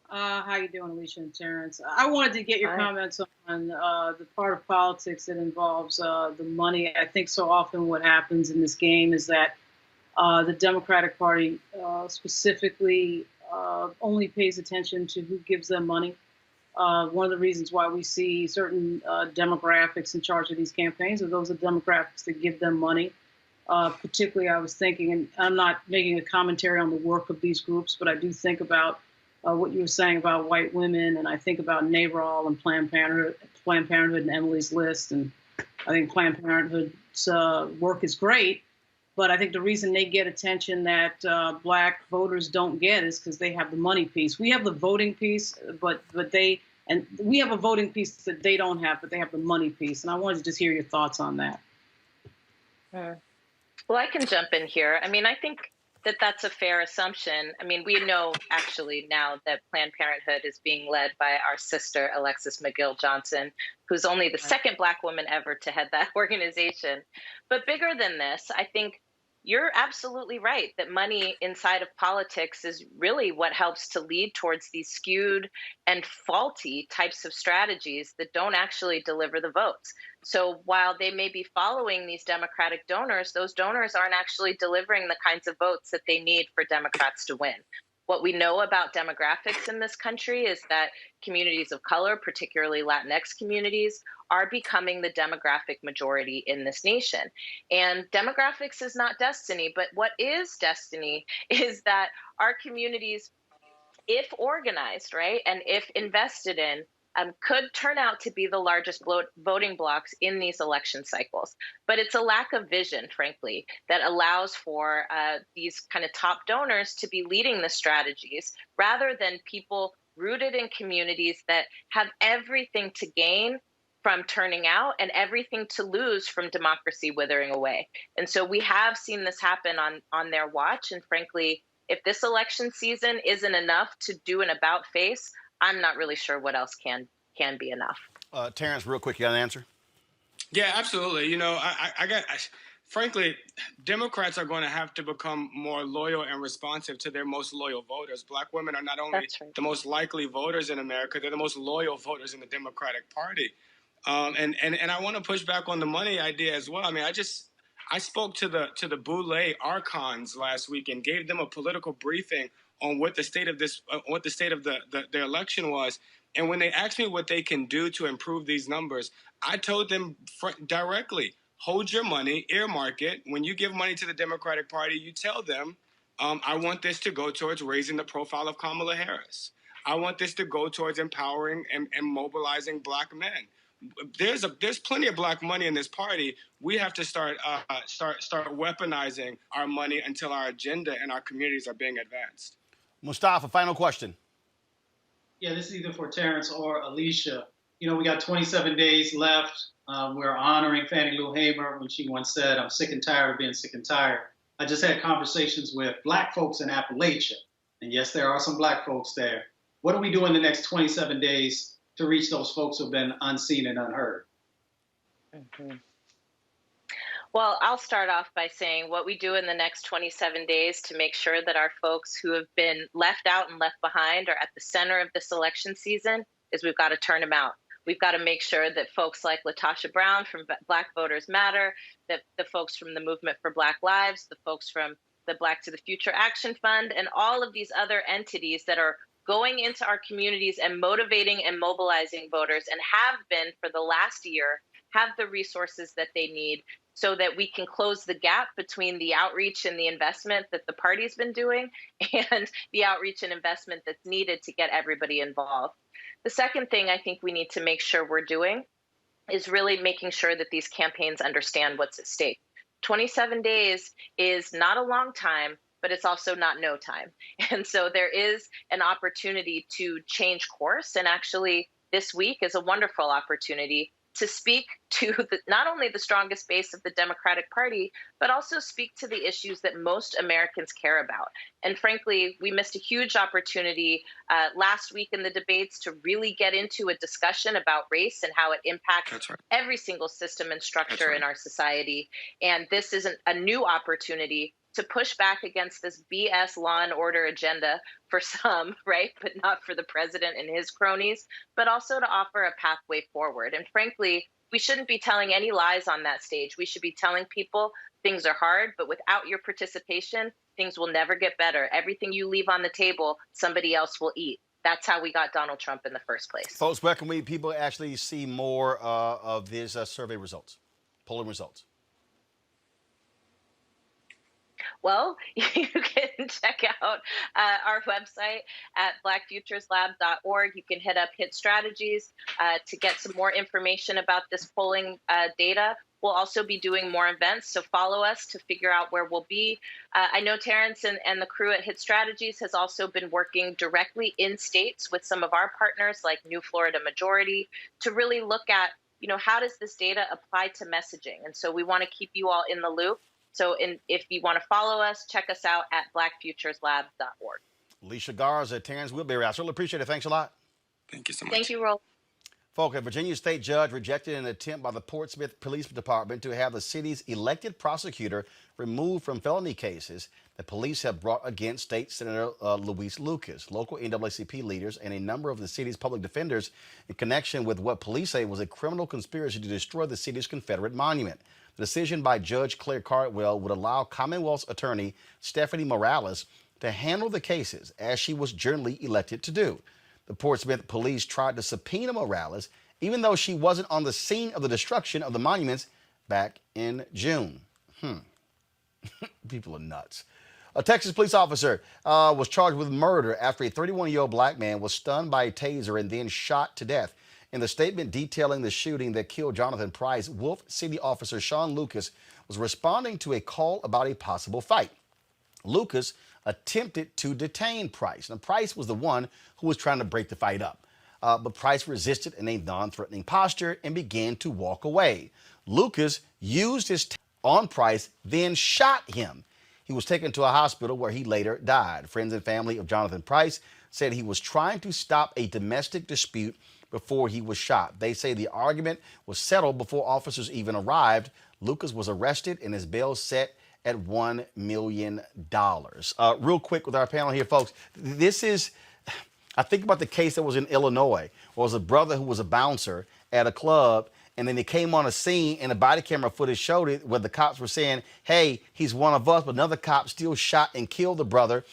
How you doing, Alicia and Terrence? I wanted to get your comments on the part of politics that involves the money. I think so often what happens in this game is that the Democratic Party specifically only pays attention to who gives them money. One of the reasons why we see certain demographics in charge of these campaigns are those are demographics that give them money. Particularly, I was thinking, and I'm not making a commentary on the work of these groups, but I do think about what you were saying about white women, and I think about NARAL and Planned Parenthood and Emily's List, and I think Planned Parenthood's work is great, but I think the reason they get attention that Black voters don't get is because they have the money piece. We have the voting piece, but we have a voting piece that they don't have, but they have the money piece, and I wanted to just hear your thoughts on that. Well, I can jump in here. I mean, I think that's a fair assumption. I mean, we know actually now that Planned Parenthood is being led by our sister, Alexis McGill Johnson, who's only the second Black woman ever to head that organization. But bigger than this, I think you're absolutely right that money inside of politics is really what helps to lead towards these skewed and faulty types of strategies that don't actually deliver the votes. So while they may be following these Democratic donors, those donors aren't actually delivering the kinds of votes that they need for Democrats to win. What we know about demographics in this country is that communities of color, particularly Latinx communities, are becoming the demographic majority in this nation. And demographics is not destiny, but what is destiny is that our communities, if organized, right, and if invested in, could turn out to be the largest voting blocks in these election cycles. But it's a lack of vision, frankly, that allows for these kind of top donors to be leading the strategies rather than people rooted in communities that have everything to gain from turning out and everything to lose from democracy withering away. And so we have seen this happen on their watch. And frankly, if this election season isn't enough to do an about face, I'm not really sure what else can be enough. Terrence, real quick, you got an answer? Yeah, absolutely. You know, frankly, Democrats are going to have to become more loyal and responsive to their most loyal voters. Black women are not only the most likely voters in America, they're the most loyal voters in the Democratic Party. And I want to push back on the money idea as well. I mean, I spoke to the Boulay archons last week and gave them a political briefing on what the state of the election was. And when they asked me what they can do to improve these numbers, I told them directly, hold your money, earmark it. When you give money to the Democratic Party, you tell them, I want this to go towards raising the profile of Kamala Harris. I want this to go towards empowering and mobilizing Black men. There's plenty of Black money in this party. We have to start weaponizing our money until our agenda and our communities are being advanced. Mustafa, final question. Yeah, this is either for Terrence or Alicia. You know, we got 27 days left. We're honoring Fannie Lou Hamer when she once said, "I'm sick and tired of being sick and tired." I just had conversations with Black folks in Appalachia. And yes, there are some Black folks there. What do we do in the next 27 days to reach those folks who have been unseen and unheard? Well, I'll start off by saying what we do in the next 27 days to make sure that our folks who have been left out and left behind are at the center of this election season is we've got to turn them out. We've got to make sure that folks like Latasha Brown from Black Voters Matter, that the folks from the Movement for Black Lives, the folks from the Black to the Future Action Fund, and all of these other entities that are going into our communities and motivating and mobilizing voters and have been for the last year, have the resources that they need so that we can close the gap between the outreach and the investment that the party's been doing and the outreach and investment that's needed to get everybody involved. The second thing I think we need to make sure we're doing is really making sure that these campaigns understand what's at stake. 27 days is not a long time, but it's also not no time. And so there is an opportunity to change course. And actually, this week is a wonderful opportunity to speak to not only the strongest base of the Democratic Party, but also speak to the issues that most Americans care about. And frankly, we missed a huge opportunity last week in the debates to really get into a discussion about race and how it impacts every single system and structure in our society. And this isn't a new opportunity to push back against this BS law and order agenda for some, right, but not for the president and his cronies, but also to offer a pathway forward. And frankly, we shouldn't be telling any lies on that stage. We should be telling people things are hard, but without your participation, things will never get better. Everything you leave on the table, somebody else will eat. That's how we got Donald Trump in the first place. Folks, where can people actually see more of these survey results, polling results? Well, you can check out our website at blackfutureslab.org. You can hit strategies to get some more information about this polling data. We'll also be doing more events, so follow us to figure out where we'll be. I know Terrence and the crew at Hit Strategies has also been working directly in states with some of our partners like New Florida Majority to really look at, how does this data apply to messaging? And so we want to keep you all in the loop. So if you want to follow us, check us out at blackfutureslab.org. Alicia Garza, Terrence Wilberry, I certainly appreciate it. Thanks a lot. Thank you so much. Thank you, Roland. Folks, a Virginia state judge rejected an attempt by the Portsmouth Police Department to have the city's elected prosecutor removed from felony cases that police have brought against State Senator Luis Lucas, local NAACP leaders, and a number of the city's public defenders in connection with what police say was a criminal conspiracy to destroy the city's Confederate monument. The decision by Judge Claire Cardwell would allow Commonwealth's attorney Stephanie Morales to handle the cases as she was generally elected to do. The Portsmouth police tried to subpoena Morales, even though she wasn't on the scene of the destruction of the monuments back in June. People are nuts. A Texas police officer was charged with murder after a 31-year-old black man was stunned by a taser and then shot to death. In the statement detailing the shooting that killed Jonathan Price, Wolf City officer Sean Lucas was responding to a call about a possible fight. Lucas attempted to detain Price. Now, Price was the one who was trying to break the fight up. But Price resisted in a non-threatening posture and began to walk away. Lucas used his on Price, then shot him. He was taken to a hospital where he later died. Friends and family of Jonathan Price said he was trying to stop a domestic dispute before he was shot. They say the argument was settled before officers even arrived. Lucas was arrested and his bail set at $1 million. Real quick with our panel here, folks, I think about the case that was in Illinois, where it was a brother who was a bouncer at a club, and then they came on a scene and the body camera footage showed it where the cops were saying, hey, he's one of us, but another cop still shot and killed the brother.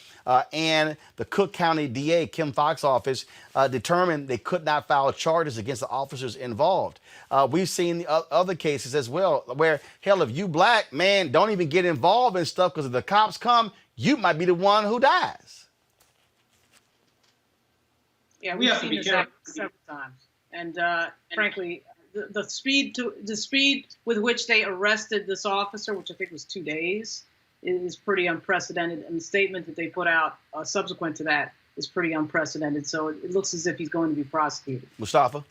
And the Cook County DA, Kim Foxx's office, determined they could not file charges against the officers involved. We've seen the other cases as well where, hell, if you black, man, don't even get involved in stuff because if the cops come, you might be the one who dies. Yeah, we've seen this happen several times. And frankly, the speed with which they arrested this officer, which I think was 2 days, is pretty unprecedented. And the statement that they put out subsequent to that is pretty unprecedented. So it looks as if he's going to be prosecuted. Mustafa?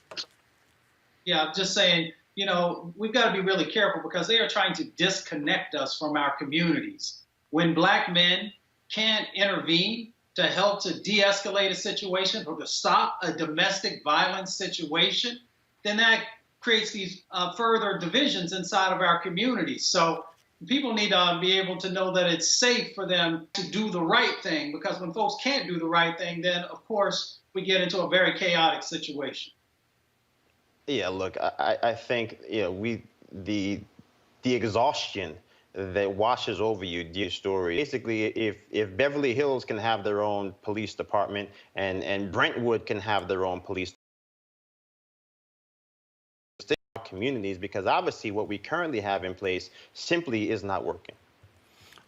Yeah, I'm just saying, you know, we've got to be really careful because they are trying to disconnect us from our communities. When black men can't intervene to help to de-escalate a situation or to stop a domestic violence situation, then that creates these further divisions inside of our communities. So people need to be able to know that it's safe for them to do the right thing, because when folks can't do the right thing, then of course we get into a very chaotic situation. Yeah, look, I think the exhaustion that washes over you, dear story. Basically, if Beverly Hills can have their own police department and Brentwood can have their own police communities, because obviously what we currently have in place simply is not working.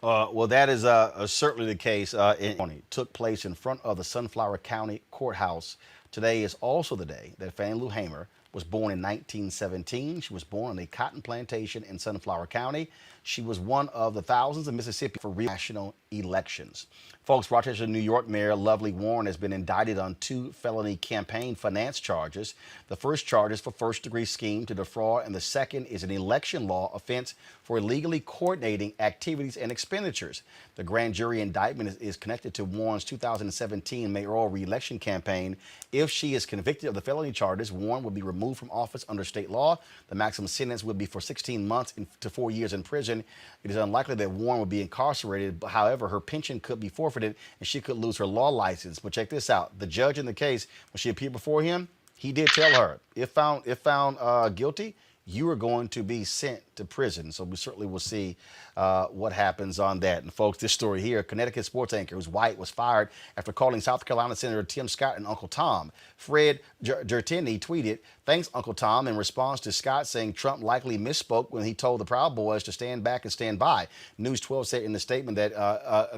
Well, that is certainly the case. It took place in front of the Sunflower County Courthouse. Today is also the day that Fannie Lou Hamer was born in 1917. She was born on a cotton plantation in Sunflower County. She was one of the thousands of Mississippi for national elections. Folks, Rochester, New York Mayor Lovely Warren has been indicted on 2 felony campaign finance charges. The first charge is for first-degree scheme to defraud, and the second is an election law offense for illegally coordinating activities and expenditures. The grand jury indictment is connected to Warren's 2017 mayoral re-election campaign. If she is convicted of the felony charges, Warren will be removed from office under state law. The maximum sentence would be for 16 months to 4 years in prison. It is unlikely that Warren will be incarcerated. However, her pension could be forfeited and she could lose her law license. But check this out. The judge in the case, when she appeared before him, he did tell her, if found guilty, you are going to be sent to prison. So we certainly will see what happens on that. And folks, this story here, Connecticut sports anchor who's white was fired after calling South Carolina Senator Tim Scott and Uncle Tom. Fred Gertini tweeted, "Thanks, Uncle Tom," in response to Scott saying Trump likely misspoke when he told the Proud Boys to stand back and stand by. News 12 said in the statement that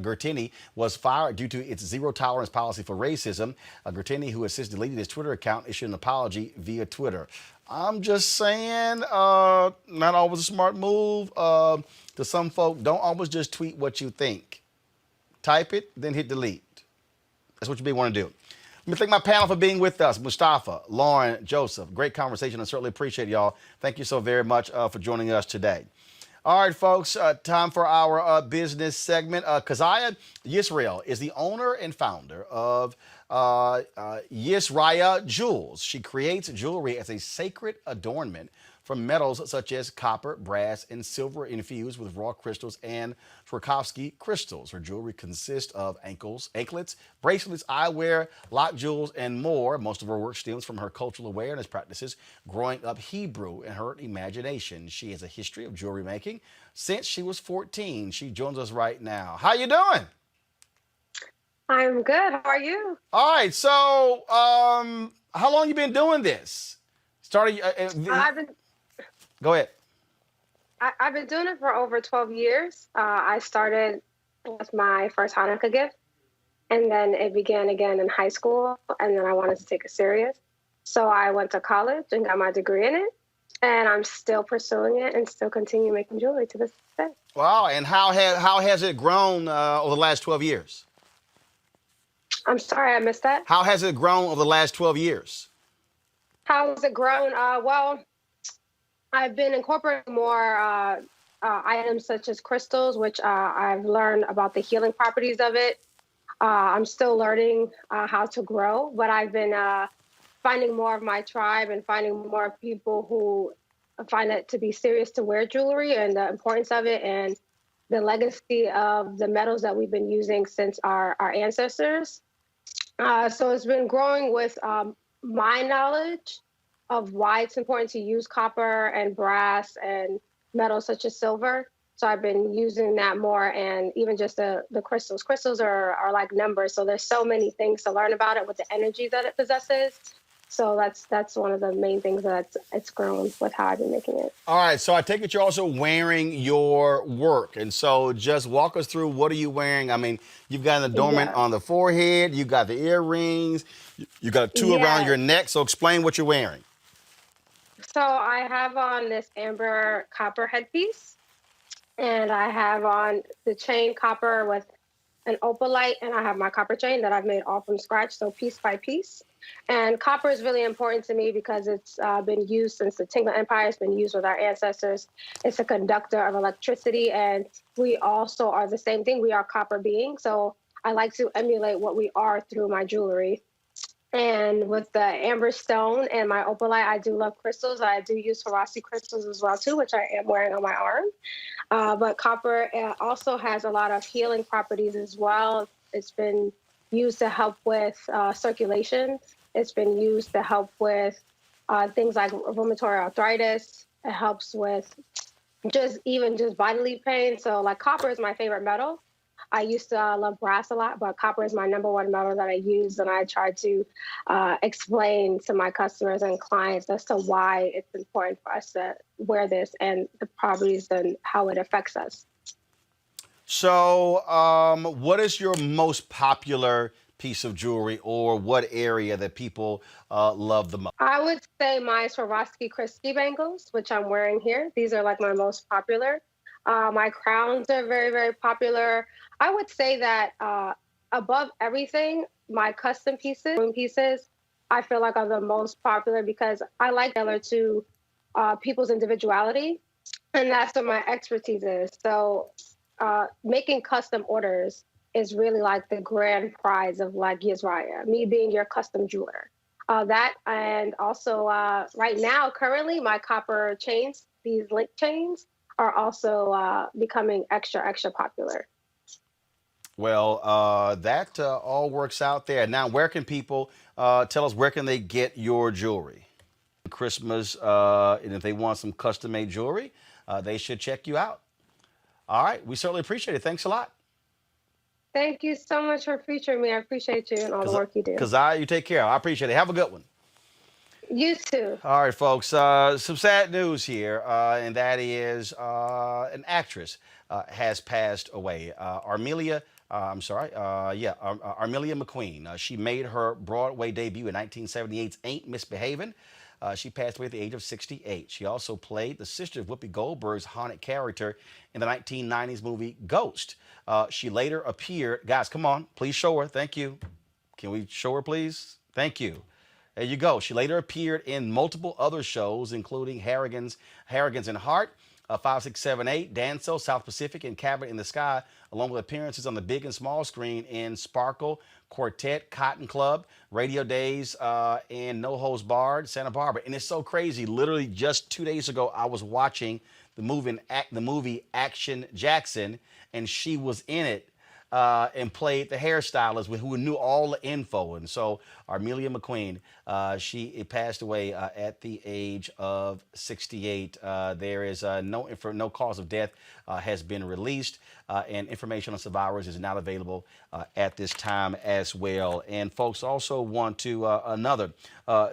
Gertini was fired due to its zero tolerance policy for racism. Gertini, who has since deleted his Twitter account, issued an apology via Twitter. I'm just saying, not always a smart move. To some folk, don't always just tweet what you think. Type it, then hit delete. That's what you may want to do. Let me thank my panel for being with us. Mustafa, Lauren, Joseph. Great conversation. I certainly appreciate y'all. Thank you so very much for joining us today. All right, folks, time for our business segment. Keziah Yisrael is the owner and founder of Yisrael Jewels. She creates jewelry as a sacred adornment from metals such as copper, brass, and silver infused with raw crystals and Swarovski crystals. Her jewelry consists of anklets, bracelets, eyewear, lock jewels, and more. Most of her work stems from her cultural awareness practices, growing up Hebrew in her imagination. She has a history of jewelry making since she was 14. She joins us right now. How you doing? I'm good. How are you? All right. So, how long you been doing this? Go ahead. I've been doing it for over 12 years. I started with my first Hanukkah gift, and then it began again in high school, and then I wanted to take it serious. So I went to college and got my degree in it. And I'm still pursuing it and still continue making jewelry to this day. Wow. And how has it grown over the last 12 years? I'm sorry, I missed that. How has it grown over the last 12 years? How has it grown? Well, I've been incorporating more items such as crystals, which I've learned about the healing properties of it. I'm still learning how to grow, but I've been finding more of my tribe and finding more people who find it to be serious to wear jewelry and the importance of it and the legacy of the metals that we've been using since our ancestors. So it's been growing with my knowledge of why it's important to use copper and brass and metals such as silver. So I've been using that more, and even just the crystals. Crystals are like numbers, so there's so many things to learn about it with the energy that it possesses. So that's one of the main things that it's grown with how I've been making it. All right, so I take it you're also wearing your work. And so just walk us through, what are you wearing? I mean, you've got an adornment on the forehead, you got the earrings, you got two around your neck. So explain what you're wearing. So I have on this amber copper headpiece, and I have on the chain copper with an opalite, and I have my copper chain that I've made all from scratch, so piece by piece. And copper is really important to me because it's been used since the Qing Empire. It's been used with our ancestors. It's a conductor of electricity, and we also are the same thing. We are copper beings, so I like to emulate what we are through my jewelry. And with the amber stone and my opalite, I do love crystals. I do use Swarovski crystals as well, too, which I am wearing on my arm. But copper also has a lot of healing properties as well. It's been used to help with circulation. It's been used to help with things like rheumatoid arthritis. It helps with just bodily pain. So like copper is my favorite metal. I used to love brass a lot, but copper is my number one metal that I use, and I try to explain to my customers and clients as to why it's important for us to wear this and the properties and how it affects us. So what is your most popular piece of jewelry, or what area that people love the most? I would say my Swarovski Christie bangles, which I'm wearing here. These are like my most popular. My crowns are very, very popular. I would say that above everything, my custom pieces, I feel like are the most popular because I like to people's individuality, and that's what my expertise is. So making custom orders is really like the grand prize of like Yisrael, me being your custom jeweler. That, and also right now, currently, my copper chains, these link chains, are also becoming extra, extra popular. Well, that all works out there. Now, where can people tell us, where can they get your jewelry? Christmas, and if they want some custom-made jewelry, they should check you out. All right, we certainly appreciate it. Thanks a lot. Thank you so much for featuring me. I appreciate you and all the work you do. You take care. I appreciate it. Have a good one. You too. All right, folks. Some sad news here, and that is an actress has passed away. Armelia McQueen. She made her Broadway debut in 1978's Ain't Misbehavin'. She passed away at the age of 68. She also played the sister of Whoopi Goldberg's haunted character in the 1990s movie Ghost. She later appeared. Guys, come on. Please show her. Thank you. Can we show her, please? Thank you. There you go. She later appeared in multiple other shows, including Harrigan's and Heart, 5678, Danso, South Pacific, and Cabin in the Sky, along with appearances on the big and small screen in Sparkle, Quartet, Cotton Club, Radio Days, and No Holds Barred, Santa Barbara. And it's so crazy. Literally just 2 days ago, I was watching the movie Action Jackson, and she was in it. And played the hairstylist who knew all the info. And so Armelia McQueen, she passed away at the age of 68. There is no cause of death has been released, and information on survivors is not available at this time as well. And folks also want to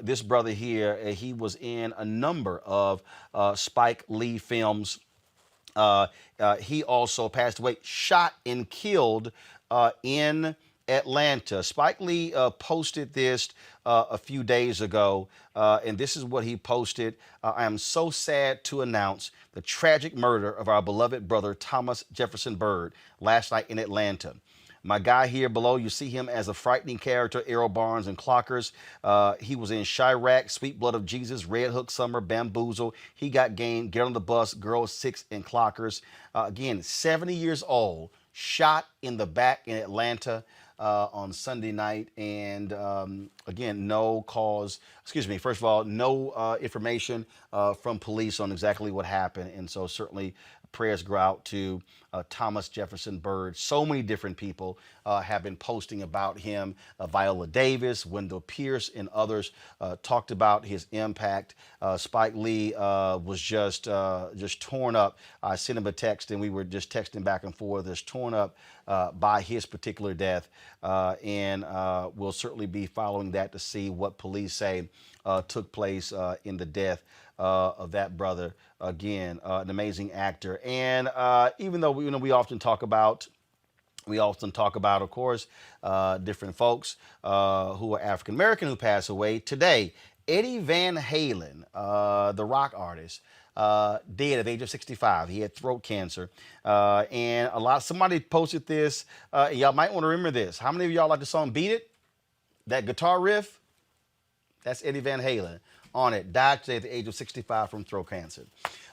this brother here, he was in a number of Spike Lee films. He also passed away, shot and killed in Atlanta. Spike Lee posted this a few days ago, and this is what he posted. I am so sad to announce the tragic murder of our beloved brother, Thomas Jefferson Byrd, last night in Atlanta. My guy here below, you see him as a frightening character, Errol Barnes and Clockers. He was in Chirac, Sweet Blood of Jesus, Red Hook Summer, Bamboozle. He Got Game, Get on the Bus, Girls 6, and Clockers. Again, 70 years old, shot in the back in Atlanta on Sunday night. And again, no cause, first of all, no information from police on exactly what happened. And so certainly prayers go out to Thomas Jefferson Byrd. So many different people have been posting about him. Viola Davis, Wendell Pierce, and others talked about his impact. Spike Lee was just torn up. I sent him a text, and we were just texting back and forth. Just torn up by his particular death, and we'll certainly be following that to see what police say took place in the death of that brother. Again, an amazing actor. And even though we often talk about, of course, different folks who are African American who pass away today. Eddie Van Halen, the rock artist, dead at the age of 65. He had throat cancer, and somebody posted this. Y'all might want to remember this. How many of y'all like the song "Beat It"? That guitar riff. That's Eddie Van Halen on it. Died today at the age of 65 from throat cancer.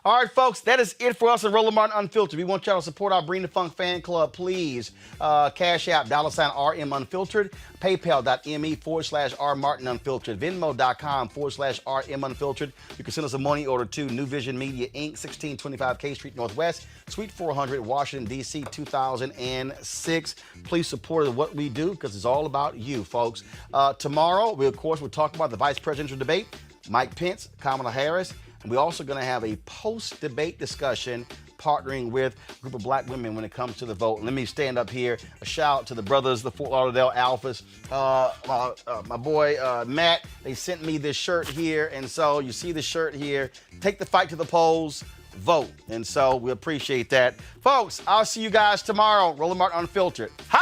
All right, folks, that is it for us at Roland Martin Unfiltered. We want y'all to support our Bring the Funk fan club. Please, Cash App, $RM Unfiltered, PayPal.me/R Martin Unfiltered, Venmo.com/RM Unfiltered. You can send us a money order to New Vision Media, Inc., 1625 K Street Northwest, Suite 400, Washington, D.C., 2006. Please support what we do because it's all about you, folks. Tomorrow, we, of course, will talk about the vice presidential debate, Mike Pence, Kamala Harris. And we're also going to have a post-debate discussion partnering with a group of black women when it comes to the vote. Let me stand up here. A shout out to the brothers, the Fort Lauderdale Alphas. My boy, Matt, they sent me this shirt here. And so you see the shirt here. Take the fight to the polls. Vote. And so we appreciate that. Folks, I'll see you guys tomorrow. Roland Martin Unfiltered. Hi!